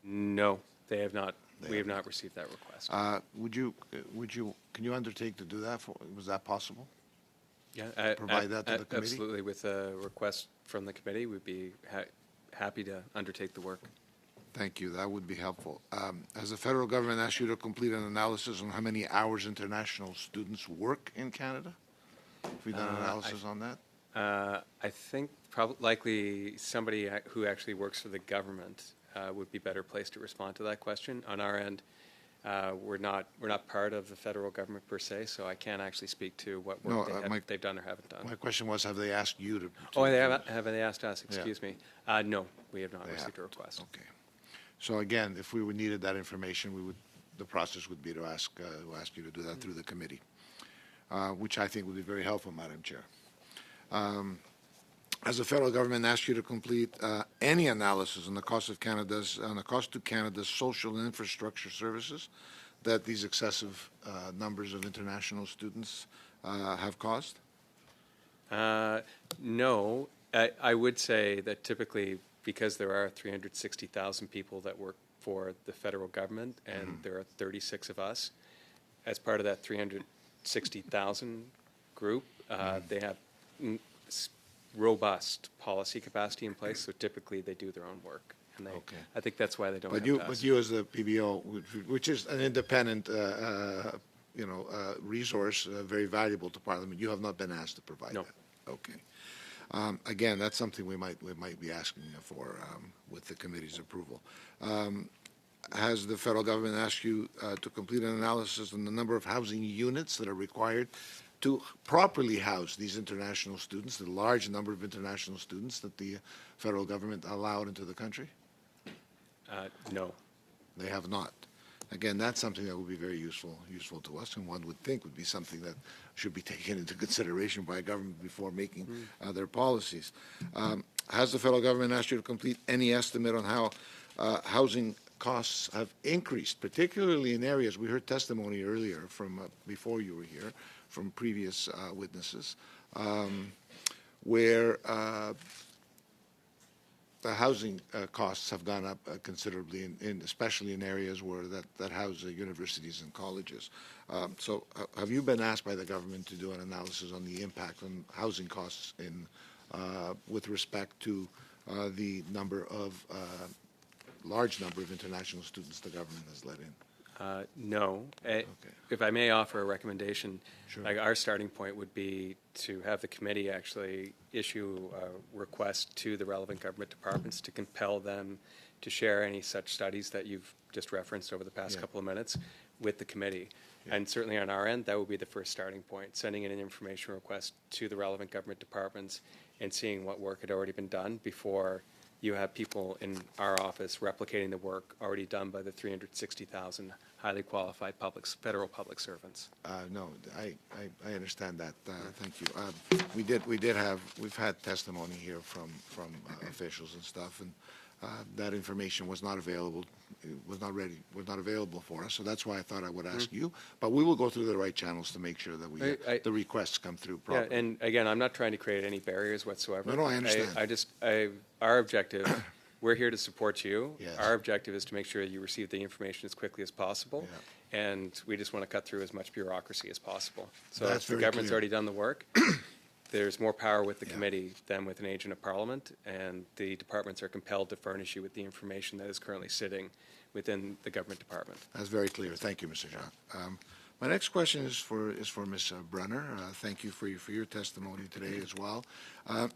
No, they have not. We have not received that request. Can you undertake to do that? Was that possible? Yeah, provide that to the committee? Absolutely. With a request from the committee, we'd be happy to undertake the work. Thank you. That would be helpful. Has the federal government asked you to complete an analysis on how many hours international students work in Canada? Have we done an analysis on that? I think likely somebody who actually works for the government would be better placed to respond to that question. On our end, we're not part of the federal government per se, so I can't actually speak to what work they've done or haven't done. My question was, have they asked you to? Have they asked us? Excuse me. No, we have not received a request. Okay. So again, if we needed that information, the process would be to ask you to do that through the committee, which I think would be very helpful, Madam Chair. Has the federal government asked you to complete any analysis on the cost to Canada's social and infrastructure services that these excessive numbers of international students have caused? No. I would say that typically, because there are 360,000 people that work for the federal government, and there are 36 of us, as part of that 360,000 group, they have robust policy capacity in place, so typically they do their own work. And I think that's why they don't have But you as the PBO, which is an independent resource, very valuable to Parliament, you have not been asked to provide that. Okay. Again, that's something we might be asking for with the committee's approval. Has the federal government asked you to complete an analysis on the number of housing units that are required to properly house these international students, the large number of international students that the federal government allowed into the country? No. They have not. Again, that's something that would be very useful to us, and one would think would be something that should be taken into consideration by a government before making their policies. Has the federal government asked you to complete any estimate on how housing costs have increased, particularly in areas, we heard testimony earlier from, before you were here, from previous witnesses, where the housing costs have gone up considerably, especially in areas where that house universities and colleges. So have you been asked by the government to do an analysis on the impact on housing costs with respect to the large number of international students the government has let in? No. If I may offer a recommendation, like our starting point would be to have the committee actually issue a request to the relevant government departments to compel them to share any such studies that you've just referenced over the past couple of minutes with the committee. And certainly on our end, that would be the first starting point, sending in an information request to the relevant government departments and seeing what work had already been done before you have people in our office replicating the work already done by the 360,000 highly qualified federal public servants. No, I understand that. Thank you. We've had testimony here from officials and stuff, and that information was not available. It was not available for us. So that's why I thought I would ask you. But we will go through the right channels to make sure that the requests come through properly. Yeah, and again, I'm not trying to create any barriers whatsoever. No, I understand. Our objective, we're here to support you. Yes. Our objective is to make sure you receive the information as quickly as possible. Yeah. And we just want to cut through as much bureaucracy as possible. So if the government's already done the work, there's more power with the committee than with an agent of parliament, and the departments are compelled to furnish you with the information that is currently sitting within the government department. That's very clear. Thank you, Mr. John. My next question is for Ms. Brunner. Thank you for your testimony today as well.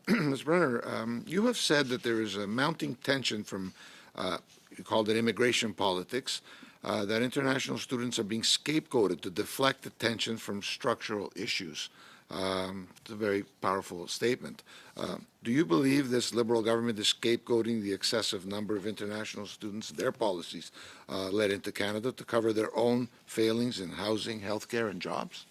Ms. Brunner, you have said that there is a mounting tension from, you called it immigration politics, that international students are being scapegoated to deflect attention from structural issues. It's a very powerful statement. Do you believe this Liberal government is scapegoating the excessive number of international students their policies led into Canada to cover their own failings in housing, healthcare, and jobs?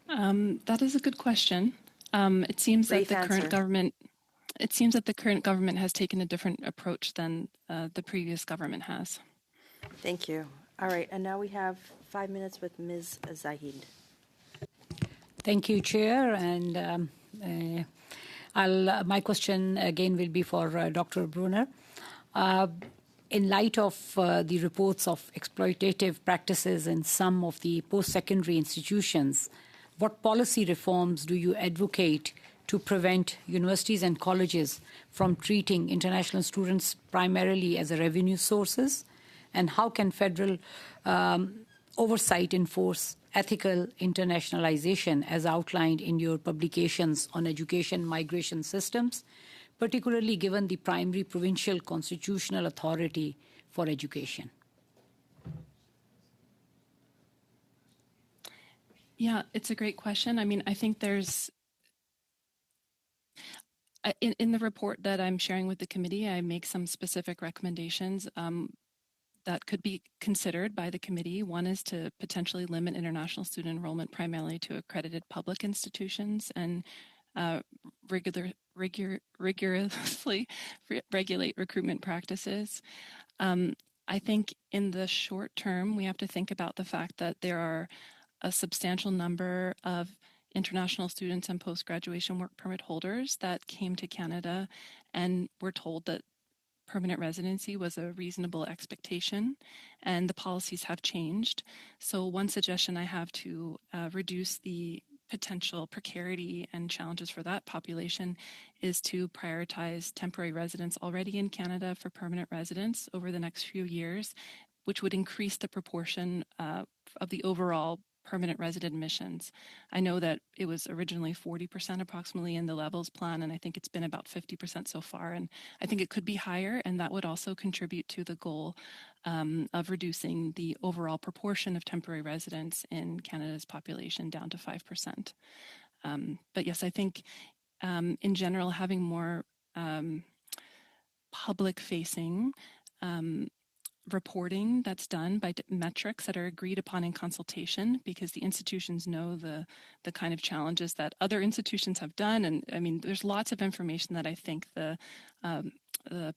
That is a good question. It seems that the current government. It seems that the current government has taken a different approach than the previous government has. Thank you. All right, and now we have 5 minutes with Ms. Zahid. Thank you, Chair. And my question again will be for Dr. Brunner. In light of the reports of exploitative practices in some of the post-secondary institutions, what policy reforms do you advocate to prevent universities and colleges from treating international students primarily as a revenue sources? And how can federal oversight enforce ethical internationalization as outlined in your publications on education migration systems, particularly given the primary provincial constitutional authority for education? Yeah, it's a great question. I mean, I think there's, in the report that I'm sharing with the committee, I make some specific recommendations that could be considered by the committee. One is to potentially limit international student enrollment primarily to accredited public institutions and rigorously regulate recruitment practices. I think in the short term, we have to think about the fact that there are a substantial number of international students and post-graduation work permit holders that came to Canada and were told that permanent residency was a reasonable expectation, and the policies have changed. So one suggestion I have to reduce the potential precarity and challenges for that population is to prioritize temporary residents already in Canada for permanent residents over the next few years, which would increase the proportion of the overall permanent resident admissions. I know that it was originally 40% approximately in the levels plan, and I think it's been about 50% so far. And I think it could be higher, and that would also contribute to the goal of reducing the overall proportion of temporary residents in Canada's population down to 5%. But yes, I think in general, having more public-facing reporting that's done by metrics that are agreed upon in consultation, because the institutions know the kind of challenges that other institutions have done. And I mean, there's lots of information that I think the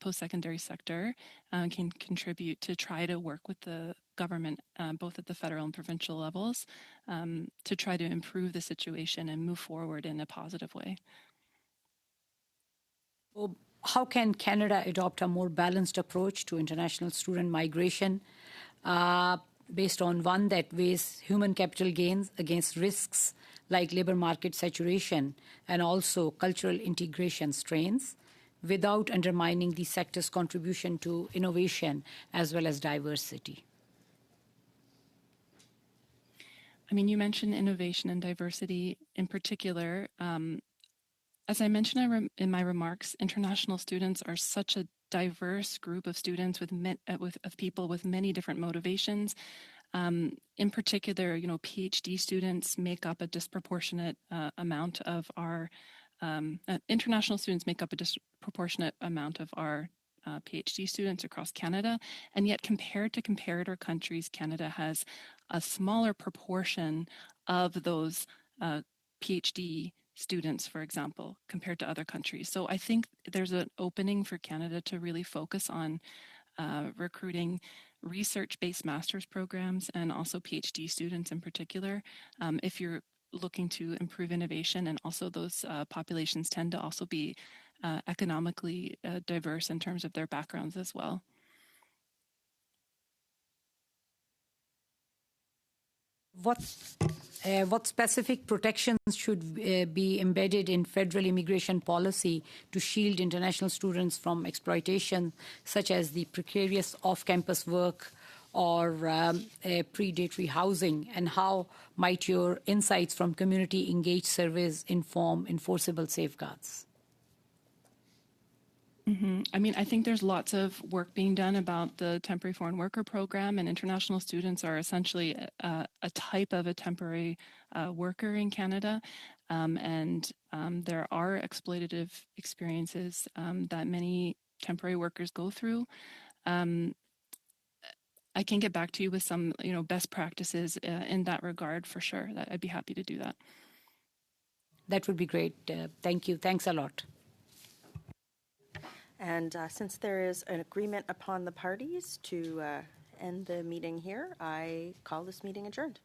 post-secondary sector can contribute to try to work with the government, both at the federal and provincial levels, to try to improve the situation and move forward in a positive way. Well, how can Canada adopt a more balanced approach to international student migration based on one that weighs human capital gains against risks like labor market saturation and also cultural integration strains, without undermining the sector's contribution to innovation as well as diversity? I mean, you mentioned innovation and diversity in particular. As I mentioned in my remarks, international students are such a diverse group of students with people with many different motivations. In particular, you know, PhD students make up a disproportionate amount of our international students make up a disproportionate amount of our PhD students across Canada, and yet compared to comparator countries, Canada has a smaller proportion of those PhD students, for example, compared to other countries. So I think there's an opening for Canada to really focus on recruiting research-based master's programs and also PhD students in particular. If you're looking to improve innovation, and also those populations tend to also be economically diverse in terms of their backgrounds as well. What specific protections should be embedded in federal immigration policy to shield international students from exploitation, such as the precarious off-campus work or predatory housing? And how might your insights from community engaged surveys inform enforceable safeguards? I mean, I think there's lots of work being done about the temporary foreign worker program, and international students are essentially a type of a temporary worker in Canada. And there are exploitative experiences that many temporary workers go through. I can get back to you with some, best practices in that regard for sure. I'd be happy to do that. That would be great. Thank you. Thanks a lot. And since there is an agreement upon the parties to end the meeting here, I call this meeting adjourned.